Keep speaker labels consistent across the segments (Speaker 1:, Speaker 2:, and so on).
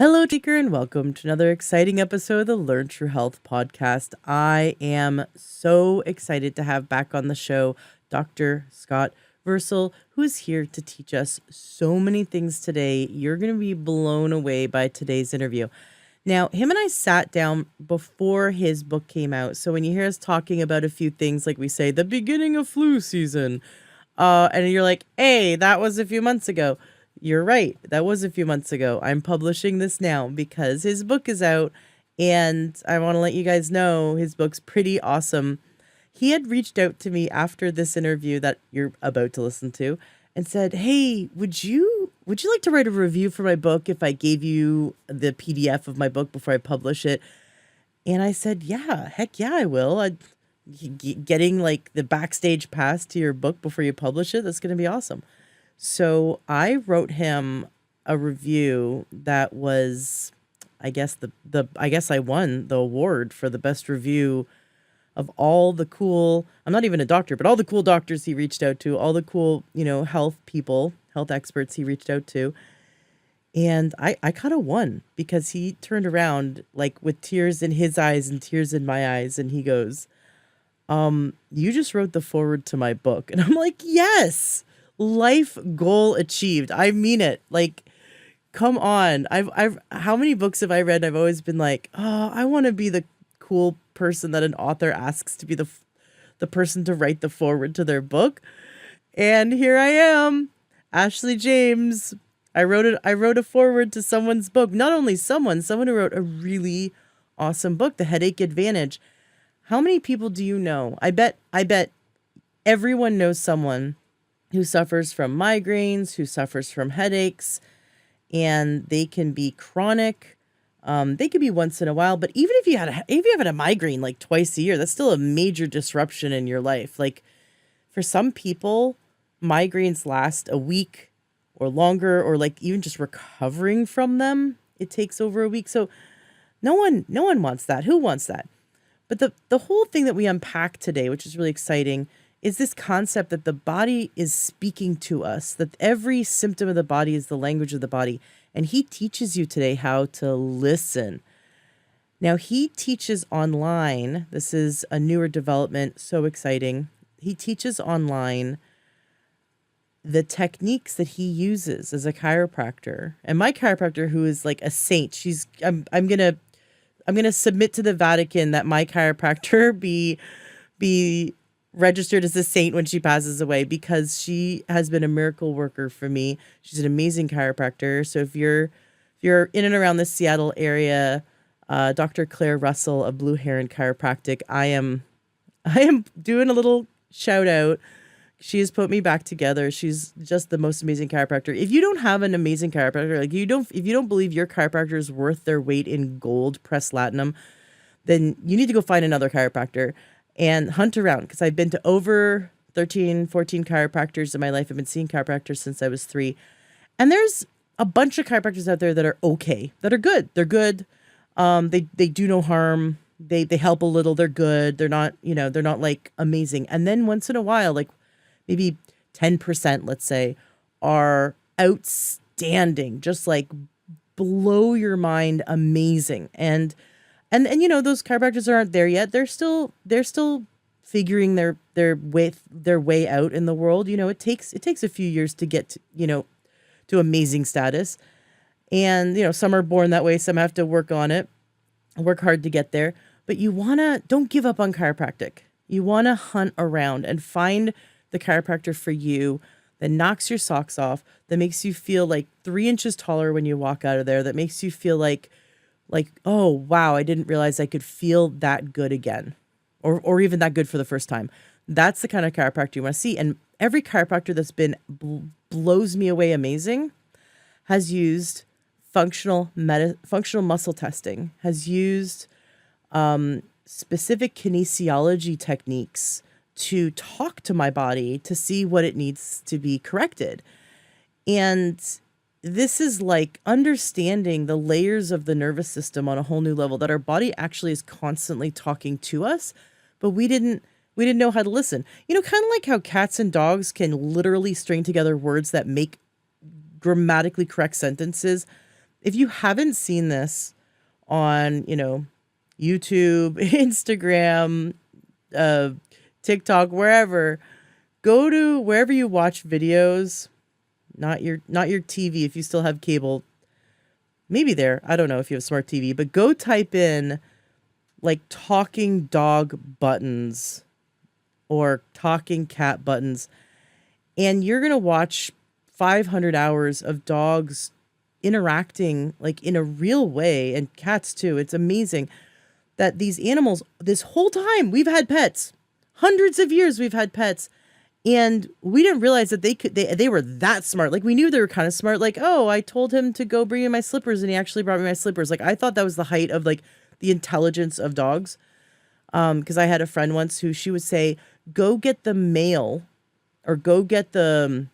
Speaker 1: Hello, Taker, and welcome to another exciting episode of the Learn True Health podcast. I am so excited to have back on the show Dr. Scott Vrzal, who is here to teach us so many things today. You're going to be blown away by today's interview. Now, him and I sat down before his book came out. So when you hear us talking about a few things, like we say, the beginning of flu season, and you're like, hey, that was a few months ago. You're right. That was a few months ago. I'm publishing this now because his book is out, and I want to let you guys know his book's pretty awesome. He had reached out to me after this interview that you're about to listen to and said, "Hey, would you like to write a review for my book if I gave you the PDF of my book before I publish it?" And I said, "Yeah, heck yeah, I will. Getting like the backstage pass to your book before you publish it, that's going to be awesome." So I wrote him a review that was, I guess I guess I won the award for the best review of all the cool, I'm not even a doctor, but all the cool doctors he reached out to, all the cool, health people, health experts he reached out to. And I kind of won because he turned around like with tears in his eyes and tears in my eyes. And he goes, you just wrote the foreword to my book. And I'm like, yes. Life goal achieved. I mean it. Like, come on. How many books have I read? I've always been like, oh, I want to be the cool person that an author asks to be the person to write the foreword to their book. And here I am, Ashley James. I wrote a foreword to someone's book. Not only someone who wrote a really awesome book, The Headache Advantage. How many people do you know? I bet everyone knows someone who suffers from migraines, who suffers from headaches, and they can be chronic. They could be once in a while, but even if you have a migraine like twice a year, that's still a major disruption in your life. Like for some people, migraines last a week or longer, or like even just recovering from them, it takes over a week. So no one wants that. Who wants that? But the whole thing that we unpack today, which is really exciting, is this concept that the body is speaking to us, that every symptom of the body is the language of the body. And he teaches you today how to listen. Now, he teaches online. This is a newer development, so exciting. He teaches online the techniques that he uses as a chiropractor. And my chiropractor, who is like a saint, I'm gonna submit to the Vatican that my chiropractor be registered as a saint when she passes away, because she has been a miracle worker for me. She's an amazing chiropractor. So if you're in and around the Seattle area, Dr. Claire Russell of Blue Heron Chiropractic, I am doing a little shout out. She has put me back together. She's just the most amazing chiropractor. If you don't have an amazing chiropractor, like if you don't believe your chiropractor is worth their weight in gold pressed latinum, then you need to go find another chiropractor and hunt around, because I've been to over 13, 14 chiropractors in my life. I've been seeing chiropractors since I was 3. And there's a bunch of chiropractors out there that are okay, that are good. They're good. They do no harm. They help a little. They're good. They're not like amazing. And then once in a while, like maybe 10%, let's say, are outstanding, just like blow your mind, amazing. And those chiropractors aren't there yet. They're still figuring their way out in the world. It takes a few years to get to amazing status. And some are born that way, some have to work on it, work hard to get there. But don't give up on chiropractic. You wanna hunt around and find the chiropractor for you that knocks your socks off, that makes you feel like 3 inches taller when you walk out of there, that makes you feel like, oh, wow, I didn't realize I could feel that good again, or even that good for the first time. That's the kind of chiropractor you want to see. And every chiropractor that's been blows me away amazing has used functional muscle testing, has used specific kinesiology techniques to talk to my body to see what it needs to be corrected. And this is like understanding the layers of the nervous system on a whole new level, that our body actually is constantly talking to us, but we didn't know how to listen. Kind of like how cats and dogs can literally string together words that make grammatically correct sentences. if you haven't seen this on, YouTube, Instagram, uh, TikTok, wherever, go to wherever you watch videos, not your TV if you still have cable. Maybe there. I don't know if you have smart TV, but go type in like talking dog buttons or talking cat buttons, and you're going to watch 500 hours of dogs interacting like in a real way, and cats too. It's amazing that these animals, this whole time we've had pets, hundreds of years we've had pets, and we didn't realize that they were that smart. Like we knew they were kind of smart. Like, oh, I told him to go bring me my slippers and he actually brought me my slippers. Like I thought that was the height of like the intelligence of dogs. Because I had a friend once who she would say, go get the mail or go get the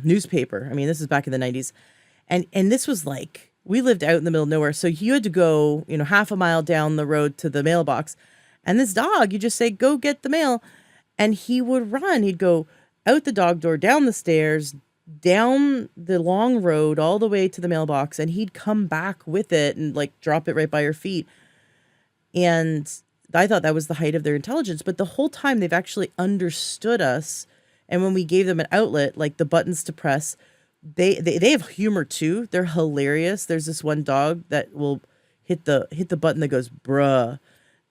Speaker 1: newspaper. I mean, this is back in the 90s. And this was like, we lived out in the middle of nowhere. So you had to go, half a mile down the road to the mailbox. And this dog, you just say, go get the mail. And he would run. He'd go out the dog door, down the stairs, down the long road, all the way to the mailbox. And he'd come back with it and like drop it right by your feet. And I thought that was the height of their intelligence. But the whole time they've actually understood us. And when we gave them an outlet, like the buttons to press, they have humor too. They're hilarious. There's this one dog that will hit the button that goes bruh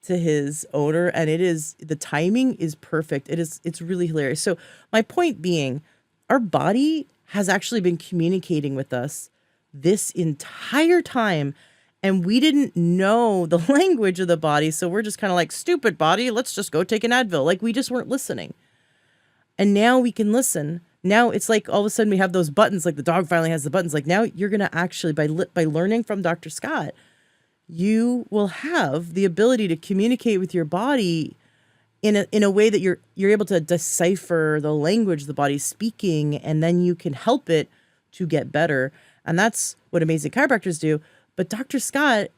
Speaker 1: to his owner, and the timing is perfect. It's really hilarious. So my point being, our body has actually been communicating with us this entire time, and we didn't know the language of the body. So we're just kind of like, stupid body, let's just go take an Advil. Like we just weren't listening. And now we can listen. Now it's like all of a sudden we have those buttons, like the dog finally has the buttons. Like now you're going to actually, by learning from Dr. Scott, you will have the ability to communicate with your body in a way that you're able to decipher the language the body's speaking, and then you can help it to get better. And that's what amazing chiropractors do. But Dr. Scott,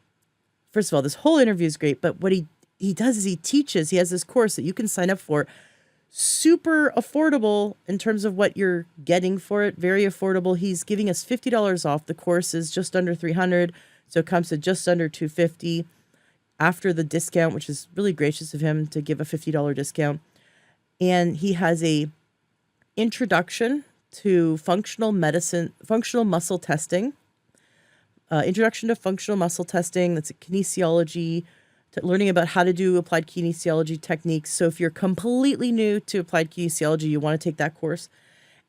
Speaker 1: first of all, this whole interview is great, but what he does is he teaches. He has this course that you can sign up for, super affordable in terms of what you're getting for it, very affordable. He's giving us $50 off. The course is just under $300. So it comes to just under $250 after the discount, which is really gracious of him to give a $50 discount. And he has a introduction to functional muscle testing, introduction to functional muscle testing. That's a kinesiology, learning about how to do applied kinesiology techniques. So if you're completely new to applied kinesiology, you want to take that course.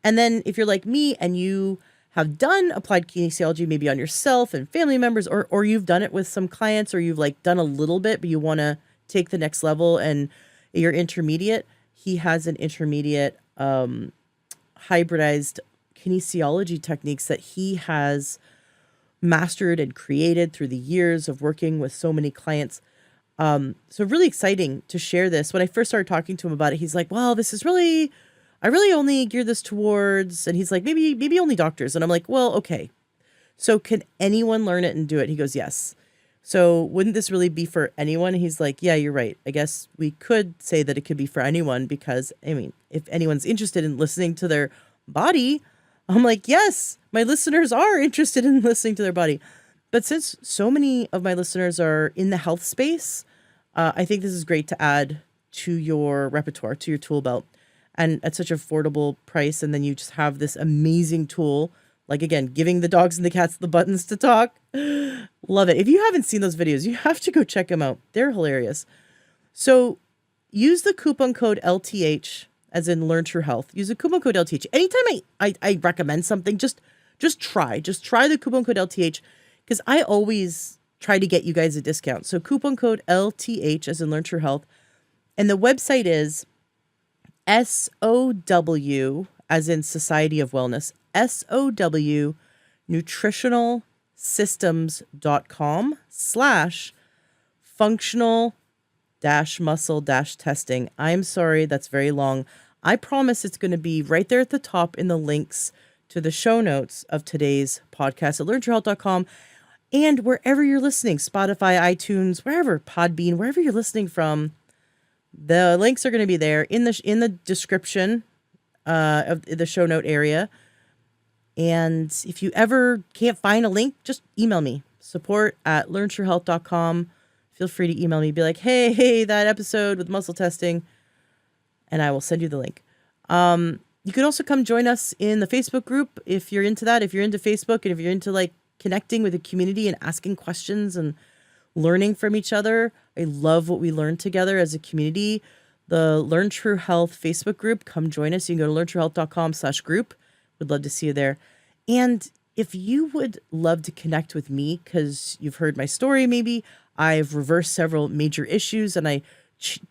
Speaker 1: And then if you're like me and you have done applied kinesiology, maybe on yourself and family members, or you've done it with some clients, or you've like done a little bit, but you want to take the next level and you're intermediate, he has an intermediate hybridized kinesiology techniques that he has mastered and created through the years of working with so many clients. So really exciting to share this. When I first started talking to him about it, he's like, well, I really only gear this towards, and he's like, maybe only doctors. And I'm like, well, okay. So can anyone learn it and do it? He goes, yes. So wouldn't this really be for anyone? He's like, yeah, you're right. I guess we could say that it could be for anyone because, I mean, if anyone's interested in listening to their body, I'm like, yes, my listeners are interested in listening to their body. But since so many of my listeners are in the health space, I think this is great to add to your repertoire, to your tool belt. And at such an affordable price. And then you just have this amazing tool, like, again, giving the dogs and the cats the buttons to talk. Love it. If you haven't seen those videos, you have to go check them out. They're hilarious. So use the coupon code LTH, as in Learn True Health. Use the coupon code LTH. Anytime I recommend something, just try the coupon code LTH, because I always try to get you guys a discount. So coupon code LTH, as in Learn True Health. And the website is SOW, as in Society of Wellness, SOW nutritionalsystems.com/functional-muscle-testing. I'm sorry, that's very long. I promise it's going to be right there at the top in the links to the show notes of today's podcast at learntruehealth.com, and wherever you're listening, Spotify, iTunes, wherever, Podbean, wherever you're listening from. The links are going to be there in the description of the show note area. And if you ever can't find a link, just email me, support@learntruehealth.com. Feel free to email me, be like, hey, that episode with muscle testing, and I will send you the link. You can also come join us in the Facebook group if you're into that, if you're into Facebook, and if you're into like connecting with the community and asking questions and learning from each other. I love what we learn together as a community. The Learn True Health Facebook group, come join us. You can go to learntruehealth.com/group. Would love to see you there. And if you would love to connect with me, because you've heard my story, maybe I've reversed several major issues, and I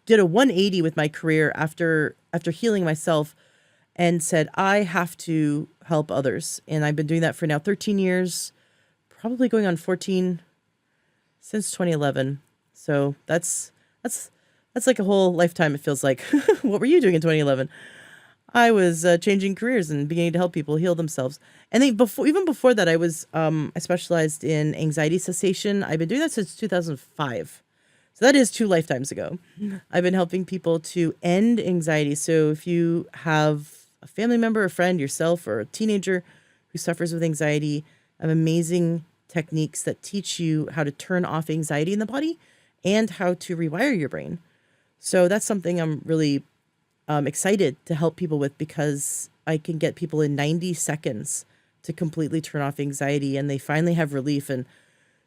Speaker 1: did a 180 with my career after healing myself, and said, I have to help others. And I've been doing that for now 13 years, probably going on 14 since 2011. So that's like a whole lifetime, it feels like. What were you doing in 2011? I was changing careers and beginning to help people heal themselves. And then even before that, I specialized in anxiety cessation. I've been doing that since 2005. So that is 2 lifetimes ago. I've been helping people to end anxiety. So if you have a family member, a friend, yourself, or a teenager who suffers with anxiety, I have amazing techniques that teach you how to turn off anxiety in the body and how to rewire your brain. So that's something I'm really excited to help people with, because I can get people in 90 seconds to completely turn off anxiety, and they finally have relief. And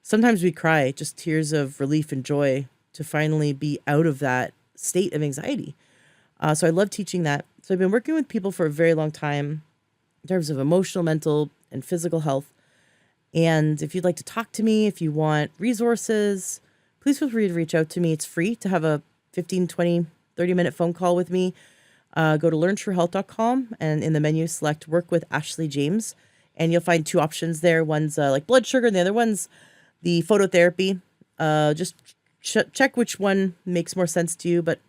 Speaker 1: sometimes we cry, just tears of relief and joy to finally be out of that state of anxiety. So I love teaching that. So I've been working with people for a very long time in terms of emotional, mental, and physical health. And if you'd like to talk to me, if you want resources, please feel free to reach out to me. It's free to have a 15, 20, 30-minute phone call with me. Go to learntruehealth.com, and in the menu, select Work with Ashley James. And you'll find 2 options there. One's like blood sugar, and the other one's the phototherapy. Just check which one makes more sense to you. But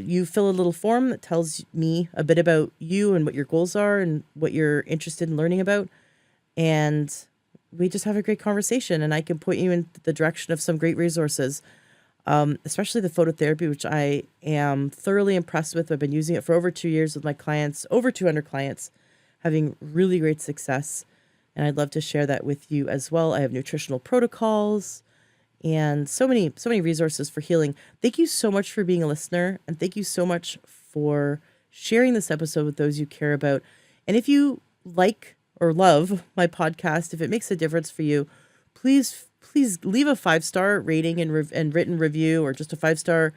Speaker 1: you fill a little form that tells me a bit about you and what your goals are and what you're interested in learning about. And we just have a great conversation, and I can point you in the direction of some great resources, especially the phototherapy, which I am thoroughly impressed with. I've been using it for over 2 years with my clients, over 200 clients, having really great success. And I'd love to share that with you as well. I have nutritional protocols and so many resources for healing. Thank you so much for being a listener, and thank you so much for sharing this episode with those you care about. And if you like or love my podcast, if it makes a difference for you, please leave a 5-star rating and written review, or just a 5-star.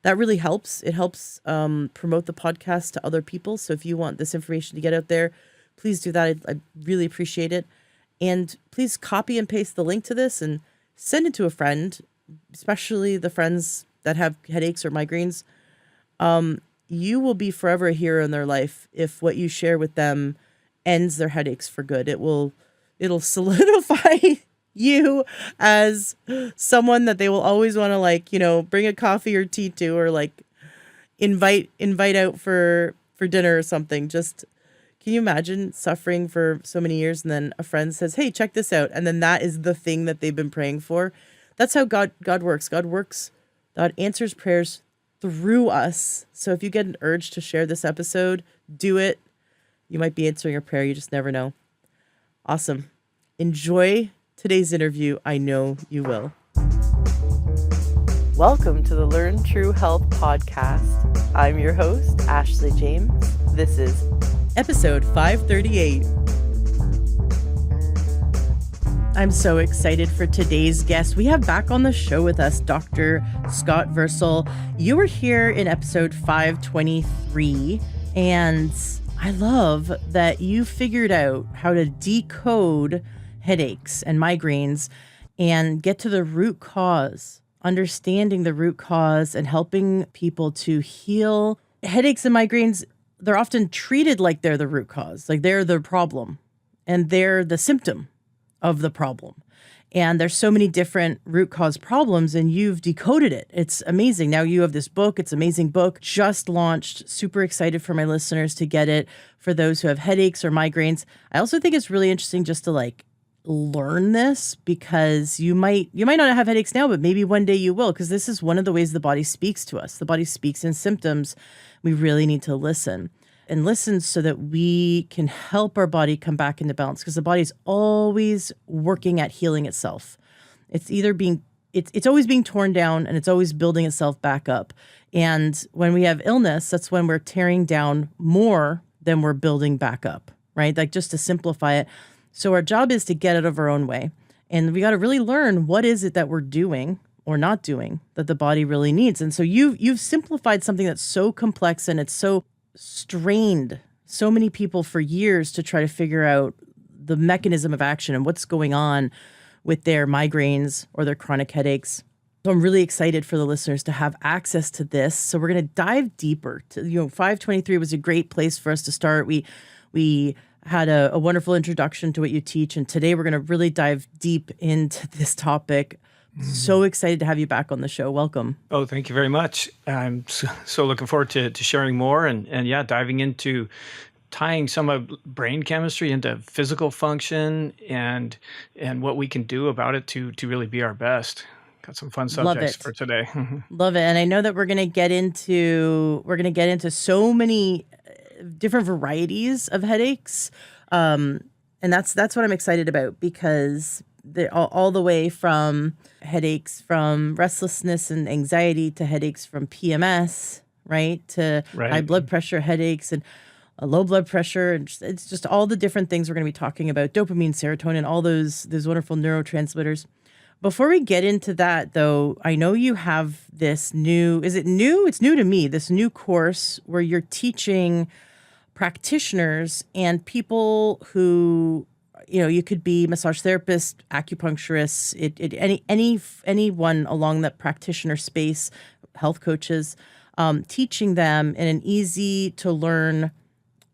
Speaker 1: That really helps. It helps promote the podcast to other people. So if you want this information to get out there, please do that. I really appreciate it. And please copy and paste the link to this and send it to a friend, especially the friends that have headaches or migraines. You will be forever a hero in their life if what you share with them ends their headaches for good. It'll solidify you as someone that they will always want to bring a coffee or tea to, or invite out for dinner or something. Just, can you imagine suffering for so many years and then a friend says, hey, check this out. And then that is the thing that they've been praying for. That's how God works. God answers prayers through us. So if you get an urge to share this episode, do it. You might be answering a prayer. You just never know. Awesome. Enjoy today's interview. I know you will. Welcome to the Learn True Health podcast. I'm your host, Ashley James. This is episode 538. I'm so excited for today's guest. We have back on the show with us Dr. Scott Vrzal. You were here in episode 523, and I love that you figured out how to decode headaches and migraines and get to the root cause, understanding the root cause and helping people to heal. Headaches and migraines, they're often treated like they're the root cause, like they're the problem and they're the symptom of the problem. And there's so many different root cause problems, and you've decoded it. It's amazing. Now you have this book. It's an amazing book, just launched. Super excited for my listeners to get it, for those who have headaches or migraines. I also think it's really interesting just to learn this, because you might not have headaches now, but maybe one day you will, because this is one of the ways the body speaks to us. The body speaks in symptoms. We really need to listen. and listen so that we can help our body come back into balance, because the body's always working at healing itself. It's either being it's always being torn down, and it's always building itself back up. And when we have illness, that's when we're tearing down more than we're building back up, right? Like, just to simplify it. So our job is to get out of our own way. And we got to really learn, what is it that we're doing or not doing that the body really needs. And so you've simplified something that's so complex, and it's so strained so many people for years to try to figure out the mechanism of action and what's going on with their migraines or their chronic headaches. So I'm really excited for the listeners to have access to this. So we're going to dive deeper. 523 was a great place for us to start. We had a wonderful introduction to what you teach, and today we're going to really dive deep into this topic. So excited to have you back on the show. Welcome.
Speaker 2: Oh, thank you very much. I'm so looking forward to sharing more and diving into tying some of brain chemistry into physical function and what we can do about it to really be our best. Got some fun subjects for today.
Speaker 1: Love it. And I know that we're going to get into so many different varieties of headaches. And that's what I'm excited about, because all the way from headaches from restlessness and anxiety to headaches from PMS, right? To high blood pressure headaches and low blood pressure. And it's just all the different things we're going to be talking about. Dopamine, serotonin, all those wonderful neurotransmitters. Before we get into that, though, I know you have this is it new? It's new to me, this new course where you're teaching practitioners and people who, you could be massage therapists, acupuncturists, anyone along that practitioner space, health coaches, teaching them in an easy to learn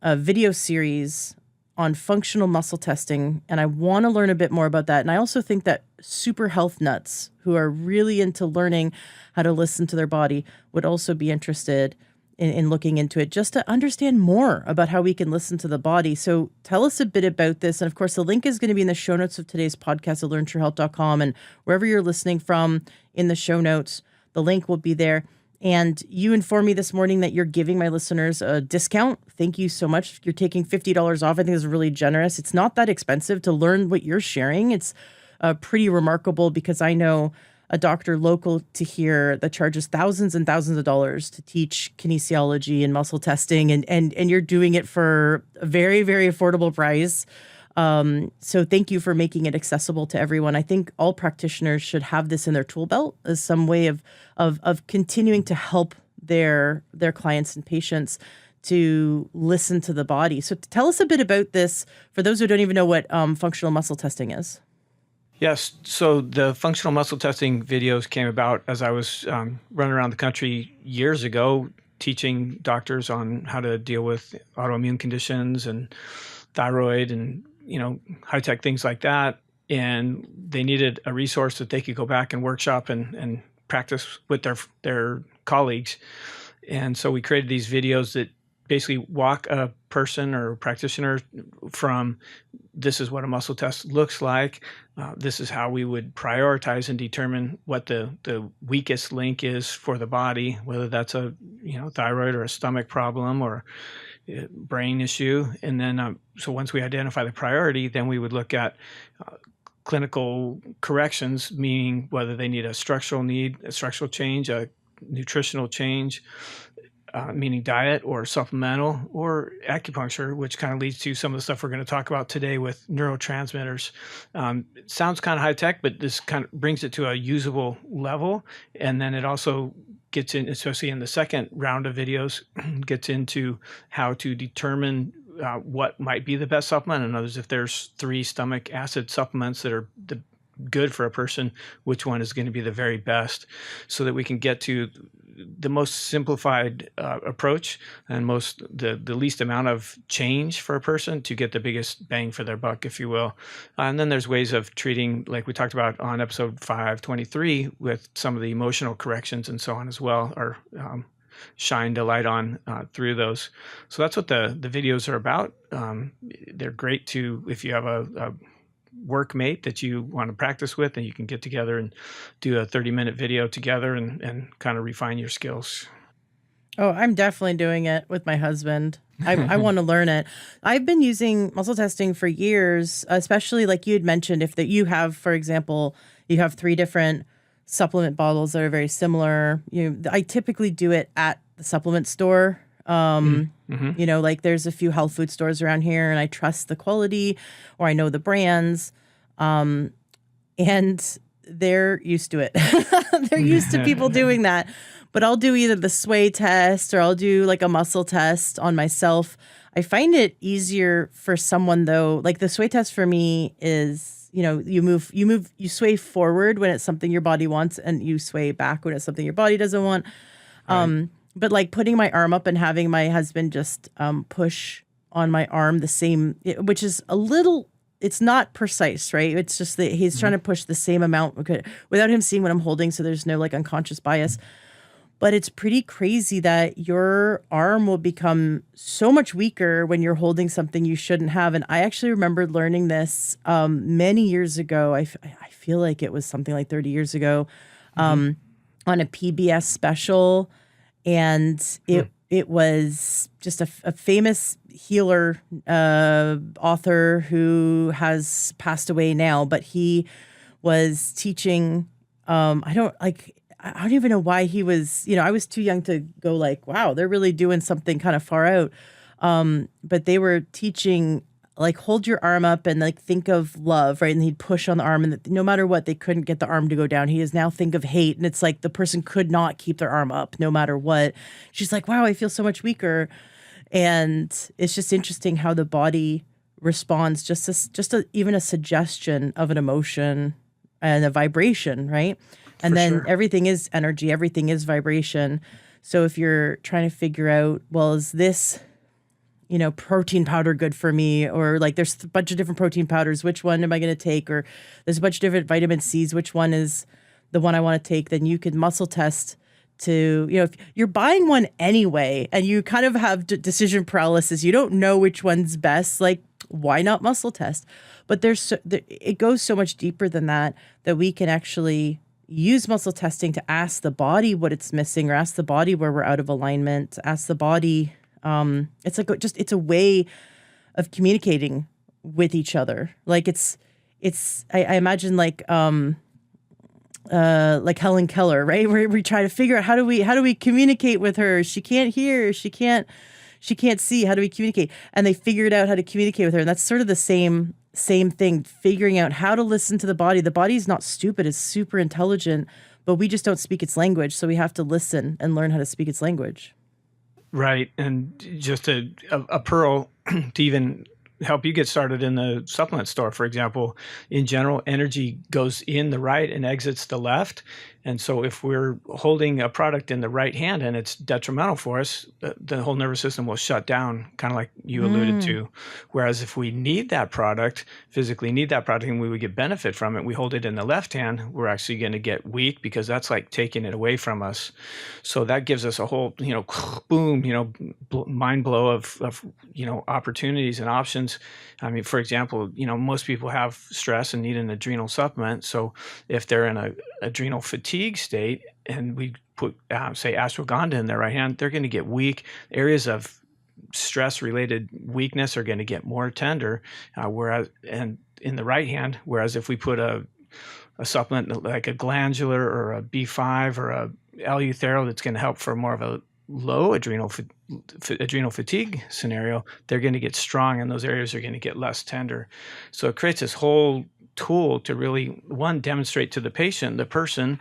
Speaker 1: video series on functional muscle testing. And I want to learn a bit more about that. And I also think that super health nuts who are really into learning how to listen to their body would also be interested in looking into it, just to understand more about how we can listen to the body. So tell us a bit about this. And of course, the link is going to be in the show notes of today's podcast at learntruehealth.com. And wherever you're listening from in the show notes, the link will be there. And you informed me this morning that you're giving my listeners a discount. Thank you so much. You're taking $50 off. I think it's really generous. It's not that expensive to learn what you're sharing. It's pretty remarkable, because I know a doctor local to here that charges thousands and thousands of dollars to teach kinesiology and muscle testing, and you're doing it for a very, very affordable price. So thank you for making it accessible to everyone. I think all practitioners should have this in their tool belt as some way of continuing to help their clients and patients to listen to the body. So tell us a bit about this for those who don't even know what functional muscle testing is.
Speaker 2: Yes. So the functional muscle testing videos came about as I was running around the country years ago, teaching doctors on how to deal with autoimmune conditions and thyroid and, high-tech things like that. And they needed a resource that they could go back and workshop and practice with their colleagues. And so we created these videos that basically walk a person or practitioner from, this is what a muscle test looks like. This is how we would prioritize and determine what the weakest link is for the body, whether that's a thyroid or a stomach problem or a brain issue. And then so once we identify the priority, then we would look at clinical corrections, meaning whether they need a structural change, a nutritional change, meaning diet or supplemental, or acupuncture, which kind of leads to some of the stuff we're going to talk about today with neurotransmitters. It sounds kind of high tech, but this kind of brings it to a usable level. And then it also gets in, especially in the second round of videos, gets into how to determine what might be the best supplement. In other words, if there's 3 stomach acid supplements that are good for a person, which one is going to be the very best, so that we can get to the most simplified approach and the least amount of change for a person to get the biggest bang for their buck, if you will. And then there's ways of treating, like we talked about on episode 523, with some of the emotional corrections and so on as well, or shined a light on through those. So that's what the videos are about. They're great if you have a workmate that you want to practice with, and you can get together and do a 30-minute video together and kind of refine your skills.
Speaker 1: Oh, I'm definitely doing it with my husband. I want to learn it. I've been using muscle testing for years, especially like you had mentioned, if that you have, for example, you have 3 different supplement bottles that are very similar. I typically do it at the supplement store.
Speaker 2: Mm-hmm.
Speaker 1: Like there's a few health food stores around here and I trust the quality or I know the brands. And they're used to it. They're used to people doing that. But I'll do either the sway test or I'll do like a muscle test on myself. I find it easier for someone though. Like the sway test for me is, you sway forward when it's something your body wants and you sway back when it's something your body doesn't want.
Speaker 2: Right.
Speaker 1: But like putting my arm up and having my husband just push on my arm the same, which is a little, it's not precise, right? It's just that he's trying to push the same amount without him seeing what I'm holding. So there's no like unconscious bias. But it's pretty crazy that your arm will become so much weaker when you're holding something you shouldn't have. And I actually remember learning this many years ago. I feel like it was something like 30 years ago on a PBS special. And it was just a famous healer author who has passed away now. But he was teaching, I don't even know why he was, I was too young to go like, wow, they're really doing something kind of far out. But they were teaching like, hold your arm up and like, think of love, right? And he'd push on the arm and no matter what, they couldn't get the arm to go down. He is now think of hate. And it's like the person could not keep their arm up no matter what. She's like, wow, I feel so much weaker. And it's just interesting how the body responds even a suggestion of an emotion and a vibration, right? And then everything is energy, everything is vibration. So if you're trying to figure out, well, is this, protein powder good for me? Or like there's a bunch of different protein powders. Which one am I going to take? Or there's a bunch of different vitamin C's. Which one is the one I want to take? Then you could muscle test to, if you're buying one anyway and you kind of have decision paralysis, you don't know which one's best, like why not muscle test? But it goes so much deeper than that we can actually use muscle testing to ask the body what it's missing or ask the body where we're out of alignment, ask the body. It's a way of communicating with each other. Like I imagine like Helen Keller, right? Where we try to figure out how do we communicate with her? She can't hear, she can't see. How do we communicate? And they figured out how to communicate with her. And that's sort of the same thing, figuring out how to listen to the body. The body is not stupid, it's super intelligent, but we just don't speak its language. So we have to listen and learn how to speak its language.
Speaker 2: Right. And just a pearl to even help you get started in the supplement store, for example, in general, energy goes in the right and exits the left. And so if we're holding a product in the right hand and it's detrimental for us, the whole nervous system will shut down, kind of like you alluded to. Whereas if we need that product, physically need that product, and we would get benefit from it, we hold it in the left hand, we're actually going to get weak because that's like taking it away from us. So that gives us a whole, boom, mind blow of opportunities and options. I mean, for example, most people have stress and need an adrenal supplement. So if they're in a adrenal fatigue state and we put, say, ashwagandha in their right hand, they're going to get weak. Areas of stress-related weakness are going to get more tender, whereas in the right hand, whereas if we put a supplement like a glandular or a B5 or a L-Euthero that's going to help for more of a low adrenal fatigue scenario, they're going to get strong and those areas are going to get less tender. So it creates this whole tool to really, one, demonstrate to the patient, the person,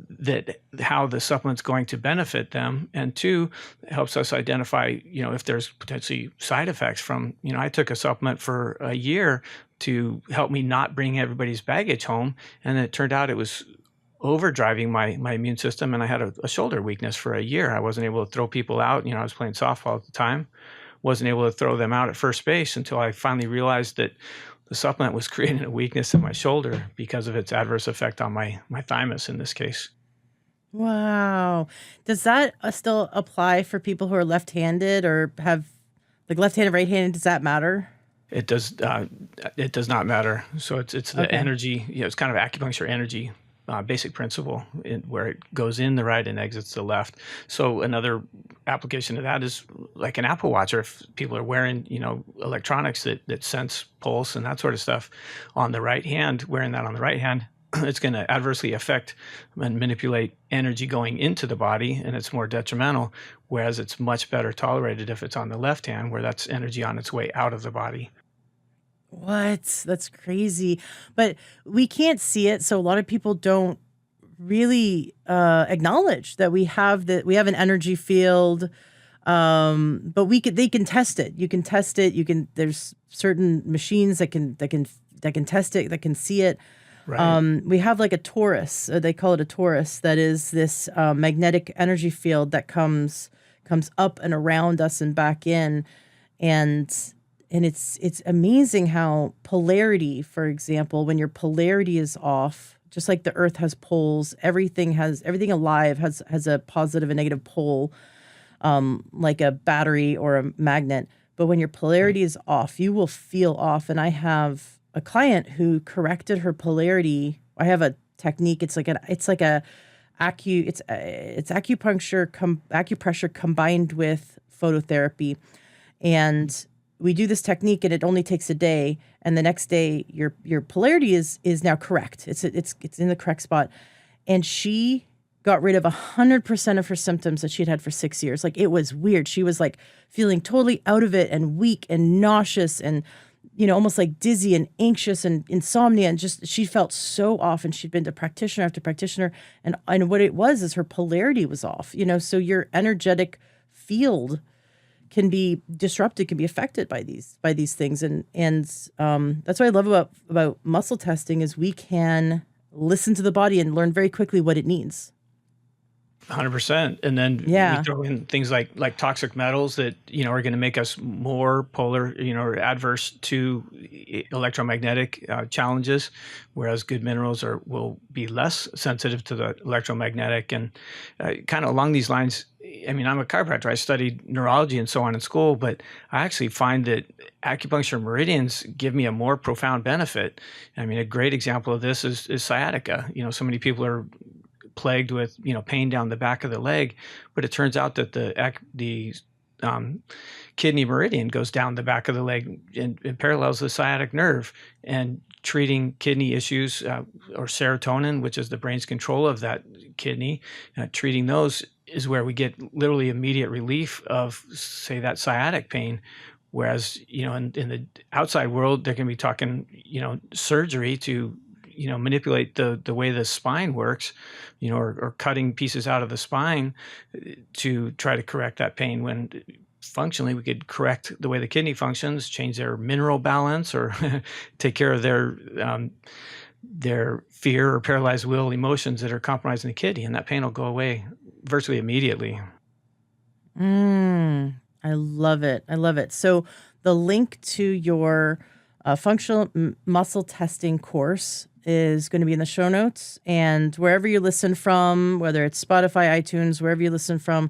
Speaker 2: that how the supplement's going to benefit them, and two, helps us identify, if there's potentially side effects from, I took a supplement for a year to help me not bring everybody's baggage home, and it turned out it was overdriving my immune system, and I had a shoulder weakness for a year. I wasn't able to throw people out. I was playing softball at the time, wasn't able to throw them out at first base until I finally realized that the supplement was creating a weakness in my shoulder because of its adverse effect on my thymus in this case.
Speaker 1: Wow. Does that still apply for people who are left-handed or have like left-handed, right-handed? Does that matter?
Speaker 2: It does. It does not matter. So it's the energy. It's kind of acupuncture energy. basic principle where it goes in the right and exits the left. So another application of that is like an Apple Watch, or if people are wearing, electronics that sense pulse and that sort of stuff on the right hand, wearing that on the right hand, it's going to adversely affect and manipulate energy going into the body, and it's more detrimental, whereas it's much better tolerated if it's on the left hand, where that's energy on its way out of the body.
Speaker 1: What? That's crazy. But we can't see it, so a lot of people don't really acknowledge that we have an energy field. But they can test it. You can test it. There's certain machines that can test it, that can see it.
Speaker 2: Right.
Speaker 1: We have like a torus. They call it a torus. That is this magnetic energy field that comes up and around us and back in, and it's amazing how polarity, for example, when your polarity is off, just like the Earth has poles, everything alive has a positive and negative pole, like a battery or a magnet. But when your polarity is off, you will feel off. And I have a client who corrected her polarity. I have a technique. It's acupuncture acupressure combined with phototherapy, and we do this technique, and it only takes a day, and the next day your polarity is now correct. It's in the correct spot, and she got rid of 100% of her symptoms that she'd had for 6 years. Like, it was weird. She was like feeling totally out of it and weak and nauseous and almost like dizzy and anxious and insomnia, and just she felt so off. And she'd been to practitioner after practitioner, and what it was is her polarity was off. So your energetic field can be disrupted, can be affected by these things, and that's what I love about muscle testing is we can listen to the body and learn very quickly what it needs.
Speaker 2: 100%. And then we throw in things like toxic metals that, are going to make us more polar, or adverse to electromagnetic challenges, whereas good minerals will be less sensitive to the electromagnetic. And kind of along these lines, I mean, I'm a chiropractor. I studied neurology and so on in school, but I actually find that acupuncture meridians give me a more profound benefit. I mean, a great example of this is sciatica. So many people are plagued with pain down the back of the leg, but it turns out that the kidney meridian goes down the back of the leg and it parallels the sciatic nerve. And treating kidney issues or serotonin, which is the brain's control of that kidney, treating those is where we get literally immediate relief of, say, that sciatic pain. Whereas in the outside world, they can be talking surgery to manipulate the way the spine works, or cutting pieces out of the spine to try to correct that pain, when functionally we could correct the way the kidney functions, change their mineral balance, or take care of their fear or paralyzed will emotions that are compromising the kidney, and that pain will go away virtually immediately.
Speaker 1: I love it. I love it. So the link to your functional muscle testing course is going to be in the show notes, and wherever you listen from, whether it's Spotify, iTunes, wherever you listen from,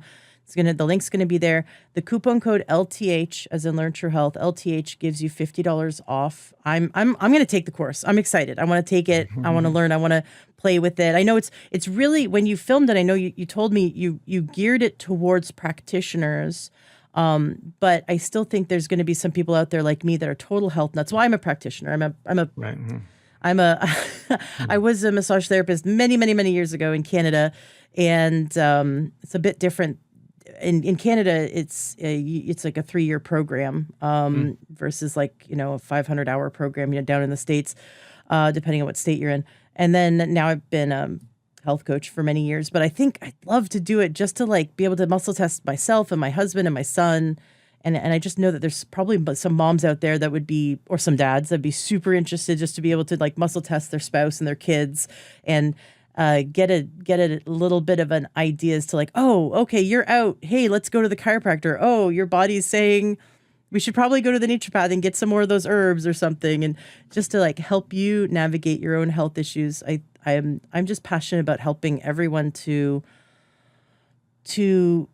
Speaker 1: the link's going to be there. The coupon code LTH, as in Learn True Health, LTH gives you $50 off. I'm going to take the course. I'm excited. I want to take it. I want to learn. I want to play with it. I know it's really, when you filmed it, I know you told me you geared it towards practitioners. But I still think there's going to be some people out there like me that are total health nuts. Well, I'm a practitioner.
Speaker 2: Right. Mm-hmm.
Speaker 1: I was a massage therapist many, many, many years ago in Canada, and it's a bit different. In Canada, it's like a 3-year program versus like a 500-hour program down in the States, depending on what state you're in. And then now I've been a health coach for many years, but I think I'd love to do it just to like be able to muscle test myself and my husband and my son. And I just know that there's probably some moms out there that would be, or some dads that'd be super interested just to be able to like muscle test their spouse and their kids and get a little bit of an idea as to like, oh, okay, you're out. Hey, let's go to the chiropractor. Oh, your body's saying we should probably go to the naturopath and get some more of those herbs or something. And just to like help you navigate your own health issues. I'm just passionate about helping everyone to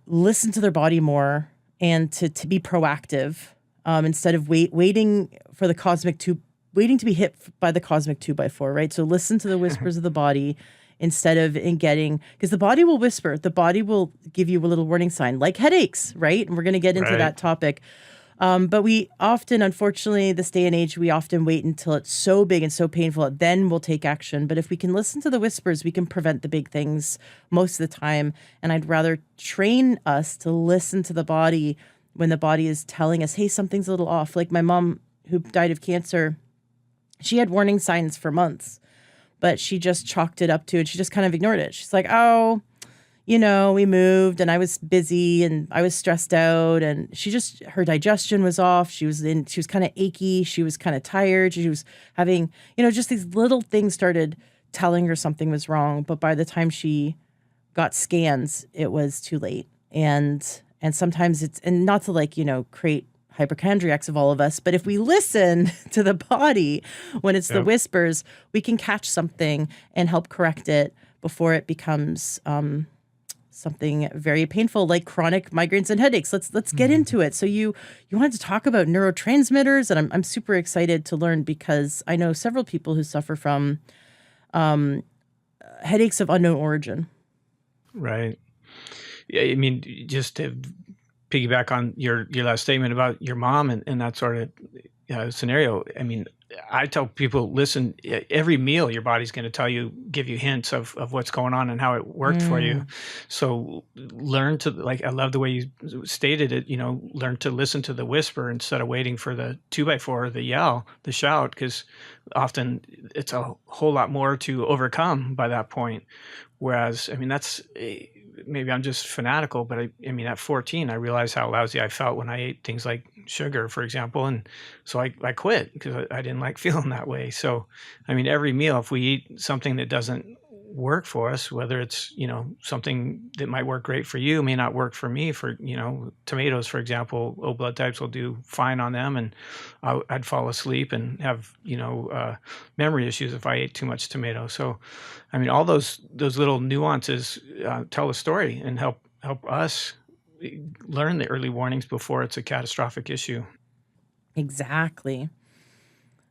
Speaker 1: listen to their body more and to be proactive instead of waiting for waiting to be hit by the cosmic 2x4, right? So listen to the whispers of the body instead of in getting, because the body will whisper, the body will give you a little warning sign, like headaches, right? And we're going to get into
Speaker 2: Right.
Speaker 1: that topic. But we often, unfortunately, this day and age, we often wait until it's so big and so painful, then we'll take action. But if we can listen to the whispers, we can prevent the big things most of the time. And I'd rather train us to listen to the body when the body is telling us, hey, something's a little off. Like my mom, who died of cancer, she had warning signs for months, but she just chalked it up to, and she just kind of ignored it. She's like, oh, we moved and I was busy and I was stressed out, and her digestion was off. She was kind of achy. She was kind of tired. She was having, just these little things started telling her something was wrong. But by the time she got scans, it was too late. And sometimes and not to create hypochondriacs of all of us, but if we listen to the body when it's the whispers, we can catch something and help correct it before it becomes something very painful, like chronic migraines and headaches. Let's get into it. So you wanted to talk about neurotransmitters, and I'm super excited to learn, because I know several people who suffer from headaches of unknown origin.
Speaker 2: Right. Yeah, I mean, just to piggyback on your last statement about your mom and that sort of scenario. I mean, I tell people, listen, every meal your body's going to give you hints of what's going on and how it worked for you. So learn to, I love the way you stated it, learn to listen to the whisper instead of waiting for the 2x4, the yell, the shout, because often it's a whole lot more to overcome by that point. Whereas, I mean, that's maybe I'm just fanatical, but I mean, at 14, I realized how lousy I felt when I ate things like sugar, for example. And so I quit because I didn't like feeling that way. So, I mean, every meal, if we eat something that doesn't work for us, whether it's, something that might work great for you, may not work for me. For, tomatoes, for example, O blood types will do fine on them. And I'd fall asleep and have, memory issues if I ate too much tomato. So, I mean, all those little nuances tell a story and help us learn the early warnings before it's a catastrophic issue.
Speaker 1: Exactly.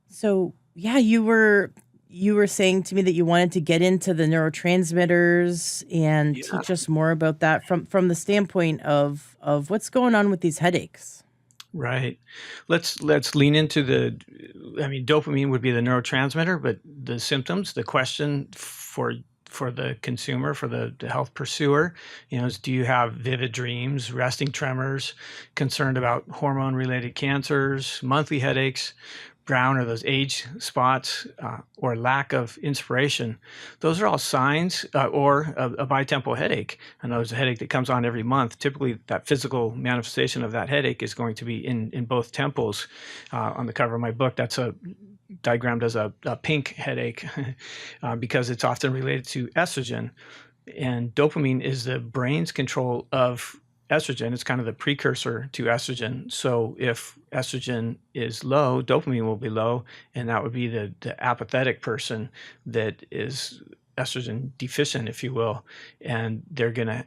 Speaker 1: So, yeah, you were saying to me that you wanted to get into the neurotransmitters and teach us more about that from the standpoint of what's going on with these headaches.
Speaker 2: Right. Let's lean into dopamine would be the neurotransmitter, but the symptoms, the question for the consumer, for the health pursuer, is, do you have vivid dreams, resting tremors, concerned about hormone-related cancers, monthly headaches, brown or those age spots, or lack of inspiration? Those are all signs, or a bitemporal headache. And there's a headache that comes on every month. Typically, that physical manifestation of that headache is going to be in both temples. On the cover of my book, that's diagrammed as a pink headache because it's often related to estrogen. And dopamine is the brain's control of estrogen. It's kind of the precursor to estrogen. So if estrogen is low, dopamine will be low, and that would be the apathetic person that is estrogen deficient, if you will. And they're going to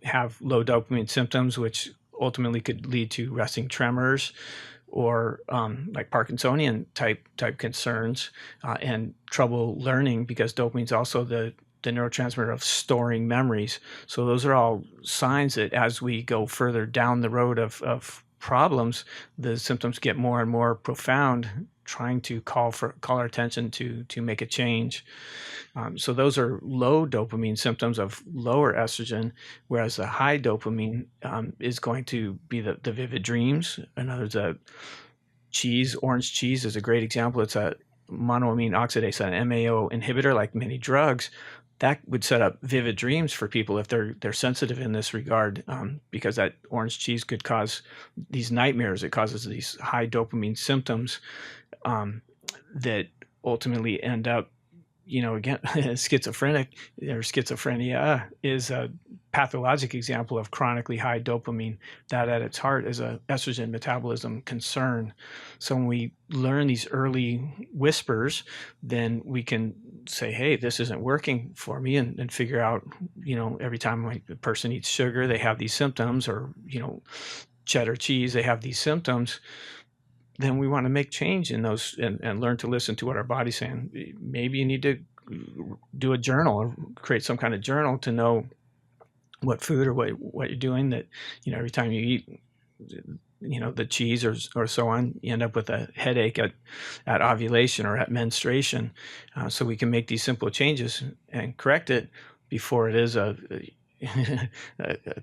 Speaker 2: have low dopamine symptoms, which ultimately could lead to resting tremors, or like Parkinsonian type concerns, and trouble learning, because dopamine is also the neurotransmitter of storing memories. So those are all signs that as we go further down the road of problems, the symptoms get more and more profound, trying to call our attention to make a change. So those are low dopamine symptoms of lower estrogen, whereas the high dopamine is going to be the vivid dreams. In other words, orange cheese is a great example. It's a monoamine oxidase, an MAO inhibitor, like many drugs. That would set up vivid dreams for people if they're sensitive in this regard, because that orange cheese could cause these nightmares. It causes these high dopamine symptoms that ultimately end up, again, schizophrenia is a pathologic example of chronically high dopamine that at its heart is a estrogen metabolism concern. So when we learn these early whispers, then we can say, hey, this isn't working for me, and figure out, every time a person eats sugar, they have these symptoms, or, cheddar cheese, they have these symptoms. Then we want to make change in those, and learn to listen to what our body's saying. Maybe you need to do a journal or create some kind of journal to know what food or what you're doing, that, every time you eat, the cheese or so on, you end up with a headache at ovulation or at menstruation. So we can make these simple changes and correct it before it is a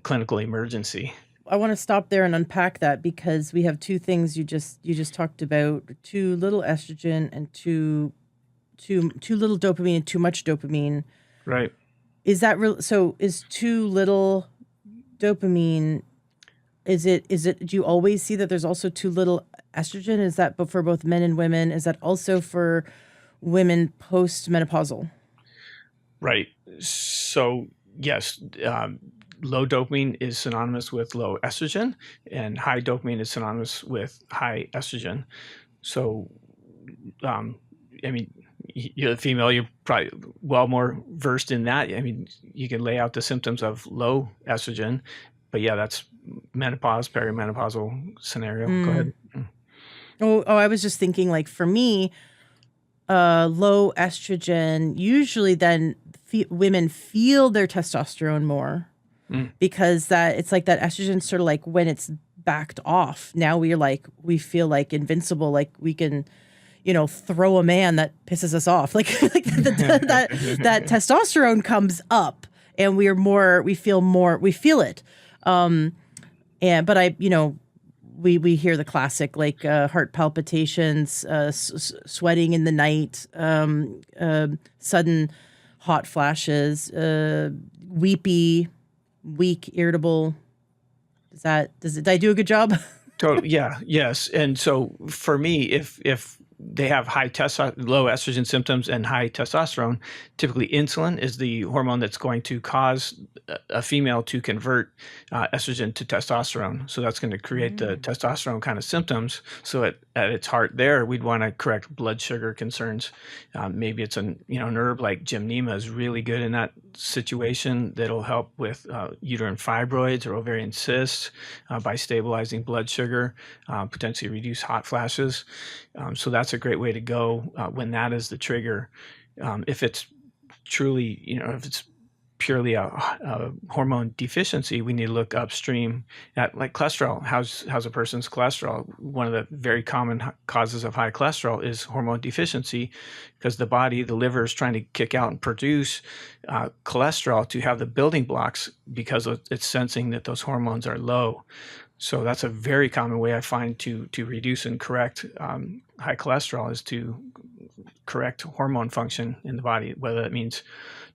Speaker 2: clinical emergency.
Speaker 1: I want to stop there and unpack that, because we have two things you just talked about: too little estrogen and too little dopamine and too much dopamine.
Speaker 2: Right.
Speaker 1: Is that real? So is too little dopamine? Is it? Do you always see that there's also too little estrogen? Is that for both men and women? Is that also for women post-menopausal?
Speaker 2: Right. So yes, low dopamine is synonymous with low estrogen, and high dopamine is synonymous with high estrogen. So, I mean, you're a female, you're probably well more versed in that. I mean, you can lay out the symptoms of low estrogen, but yeah, that's menopause, perimenopausal scenario. Go ahead.
Speaker 1: Oh, I was just thinking, like, for me, low estrogen, usually then women feel their testosterone more, because it's like that estrogen sort of like when it's backed off. Now we feel like invincible, like we can, throw a man that pisses us off. Like that testosterone comes up, and we feel it. We hear the classic, like, heart palpitations, sweating in the night, sudden hot flashes, weepy, weak, irritable. Did I do a good job?
Speaker 2: Totally. Yeah. Yes. And so for me, if they have low estrogen symptoms and high testosterone, typically insulin is the hormone that's going to cause a female to convert estrogen to testosterone. So that's going to create the testosterone kind of symptoms. So at its heart there, we'd want to correct blood sugar concerns. Maybe it's an herb like gymnema is really good in that situation. That'll help with uterine fibroids or ovarian cysts by stabilizing blood sugar, potentially reduce hot flashes. So that's a great way to go when that is the trigger. If it's truly, if it's purely a hormone deficiency, we need to look upstream at, like, cholesterol. How's a person's cholesterol? One of the very common causes of high cholesterol is hormone deficiency, because the liver is trying to kick out and produce cholesterol to have the building blocks, because it's sensing that those hormones are low. So that's a very common way I find to reduce and correct high cholesterol, is to correct hormone function in the body, whether that means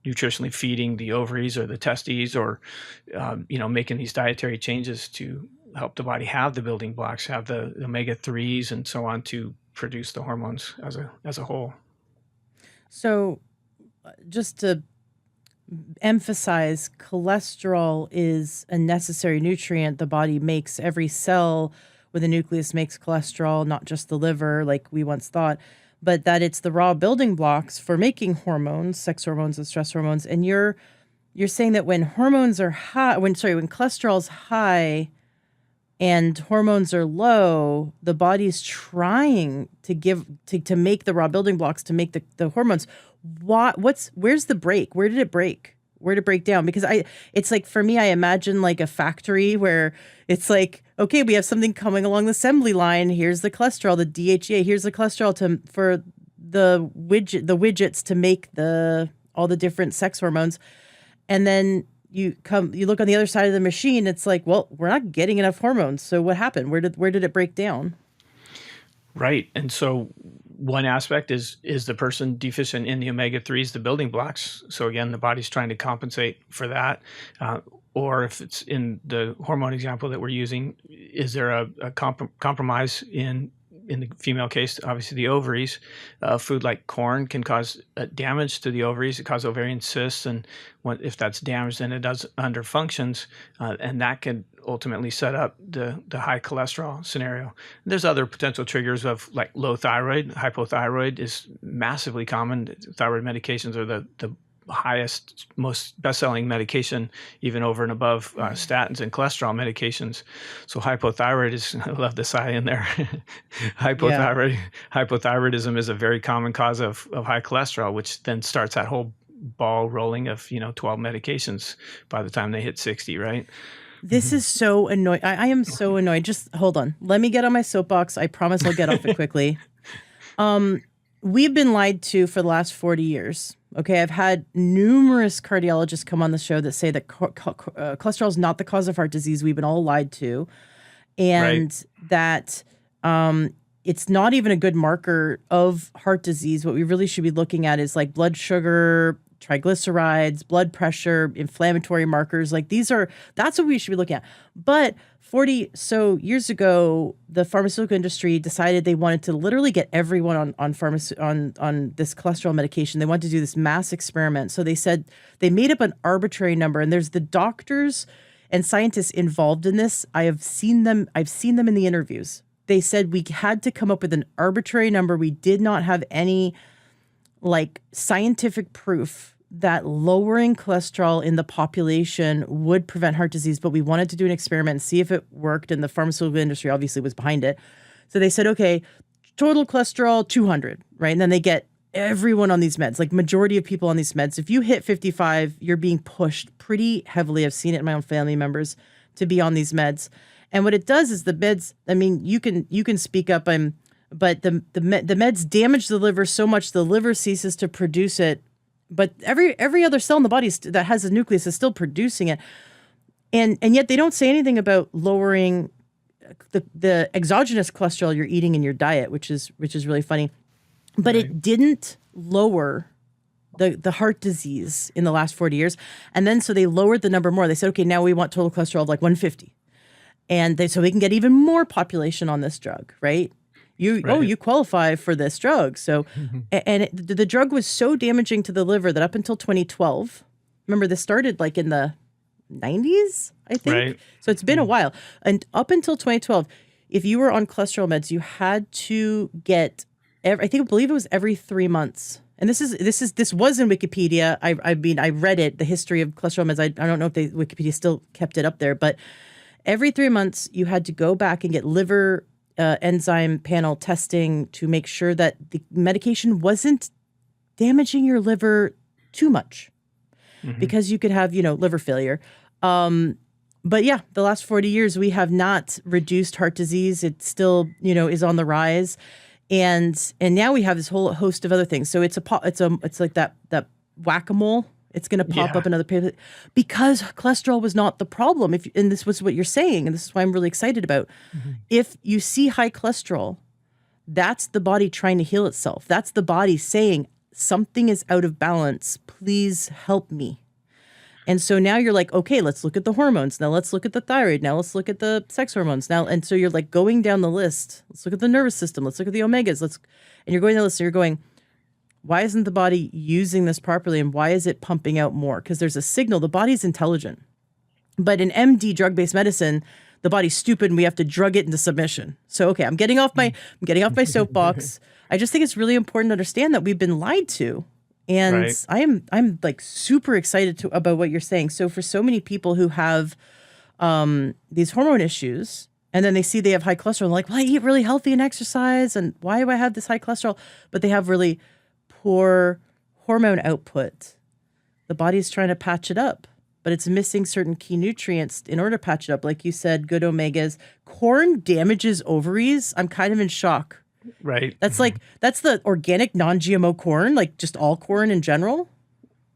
Speaker 2: nutritionally feeding the ovaries or the testes, or making these dietary changes to help the body have the building blocks, have the omega-3s and so on to produce the hormones as a whole.
Speaker 1: So just to emphasize, cholesterol is a necessary nutrient the body makes. Every cell with a nucleus makes cholesterol, not just the liver like we once thought, but that it's the raw building blocks for making hormones, sex hormones and stress hormones. And you're saying that when hormones are high, when cholesterol's high and hormones are low, the body's trying to make the raw building blocks to make the hormones. Where's the break? Where did it break? Where did it break down? Because it's like, for me, I imagine like a factory where it's like, okay, we have something coming along the assembly line. Here's the cholesterol, the DHEA. Here's the cholesterol for the widgets to make all the different sex hormones. And then you look on the other side of the machine. It's like, well, we're not getting enough hormones. So what happened? Where did it break down?
Speaker 2: Right. And so one aspect is the person deficient in the omega-3s, the building blocks. So again, the body's trying to compensate for that. Or if it's in the hormone example that we're using, is there a compromise in the female case? Obviously, the ovaries. Food like corn can cause damage to the ovaries. It causes ovarian cysts, and if that's damaged, then it does underfunctions, and that can ultimately set up the high cholesterol scenario. There's other potential triggers of, like, low thyroid. Hypothyroid is massively common. Thyroid medications are the highest, most best-selling medication, even over and above statins and cholesterol medications. So hypothyroid is, I love this I in there.
Speaker 1: Yeah.
Speaker 2: Hypothyroidism is a very common cause of high cholesterol, which then starts that whole ball rolling of 12 medications by the time they hit 60, right?
Speaker 1: This is so annoying. I am so annoyed. Just hold on. Let me get on my soapbox. I promise I'll get off it quickly. We've been lied to for the last 40 years. Okay, I've had numerous cardiologists come on the show that say that cholesterol is not the cause of heart disease. We've been all lied to, and that it's not even a good marker of heart disease. What we really should be looking at is like blood sugar, triglycerides, blood pressure, inflammatory markers. Like that's what we should be looking at. But 40 so years ago, the pharmaceutical industry decided they wanted to literally get everyone on this cholesterol medication. They wanted to do this mass experiment. So they said they made up an arbitrary number, and there's the doctors and scientists involved in this. I've seen them in the interviews. They said we had to come up with an arbitrary number. We did not have any like scientific proof that lowering cholesterol in the population would prevent heart disease, but we wanted to do an experiment and see if it worked, and the pharmaceutical industry obviously was behind it. So they said, okay, total cholesterol 200, right? And then they get everyone on these meds, like majority of people on these meds. If you hit 55, you're being pushed pretty heavily. I've seen it in my own family members to be on these meds. And what it does is the meds, I mean, you can speak up, but the meds damage the liver so much the liver ceases to produce it. But every other cell in the body that has a nucleus is still producing it, and yet they don't say anything about lowering the exogenous cholesterol you're eating in your diet, which is really funny. But It didn't lower the heart disease in the last 40 years, and then so they lowered the number more. They said, okay, now we want total cholesterol of like 150, and so we can get even more population on this drug, right? You qualify for this drug. So, and the drug was so damaging to the liver that up until 2012, remember this started like in the 90s, I think.
Speaker 2: Right.
Speaker 1: So it's been a while. And up until 2012, if you were on cholesterol meds, you had to get, I believe it was every 3 months. And this was in Wikipedia. I read it, the history of cholesterol meds. I don't know if Wikipedia still kept it up there, but every 3 months you had to go back and get liver enzyme panel testing to make sure that the medication wasn't damaging your liver too much, because you could have, liver failure. But yeah, the last 40 years, we have not reduced heart disease. It still, is on the rise. And now we have this whole host of other things. So it's like that whack-a-mole. It's going to pop up another paper because cholesterol was not the problem. And this was what you're saying, and this is why I'm really excited about. If you see high cholesterol, that's the body trying to heal itself. That's the body saying something is out of balance. Please help me. And so now you're like, okay, let's look at the hormones. Now let's look at the thyroid. Now let's look at the sex hormones. Now, and so you're like going down the list. Let's look at the nervous system. Let's look at the omegas. And you're going down the list. And you're going, why isn't the body using this properly, and why is it pumping out more? Because there's a signal. The body's intelligent. But in MD drug-based medicine, the body's stupid and we have to drug it into submission. So, okay, I'm getting off my soapbox. I just think it's really important to understand that we've been lied to. And I'm like super excited about what you're saying. So for so many people who have these hormone issues, and then they see they have high cholesterol, and they're like, well, I eat really healthy and exercise, and why do I have this high cholesterol? But they have really poor hormone output. The body's trying to patch it up, but it's missing certain key nutrients in order to patch it up. Like you said, good omegas. Corn damages ovaries. I'm kind of in shock.
Speaker 2: Right.
Speaker 1: That's the organic non-GMO corn, like just all corn in general.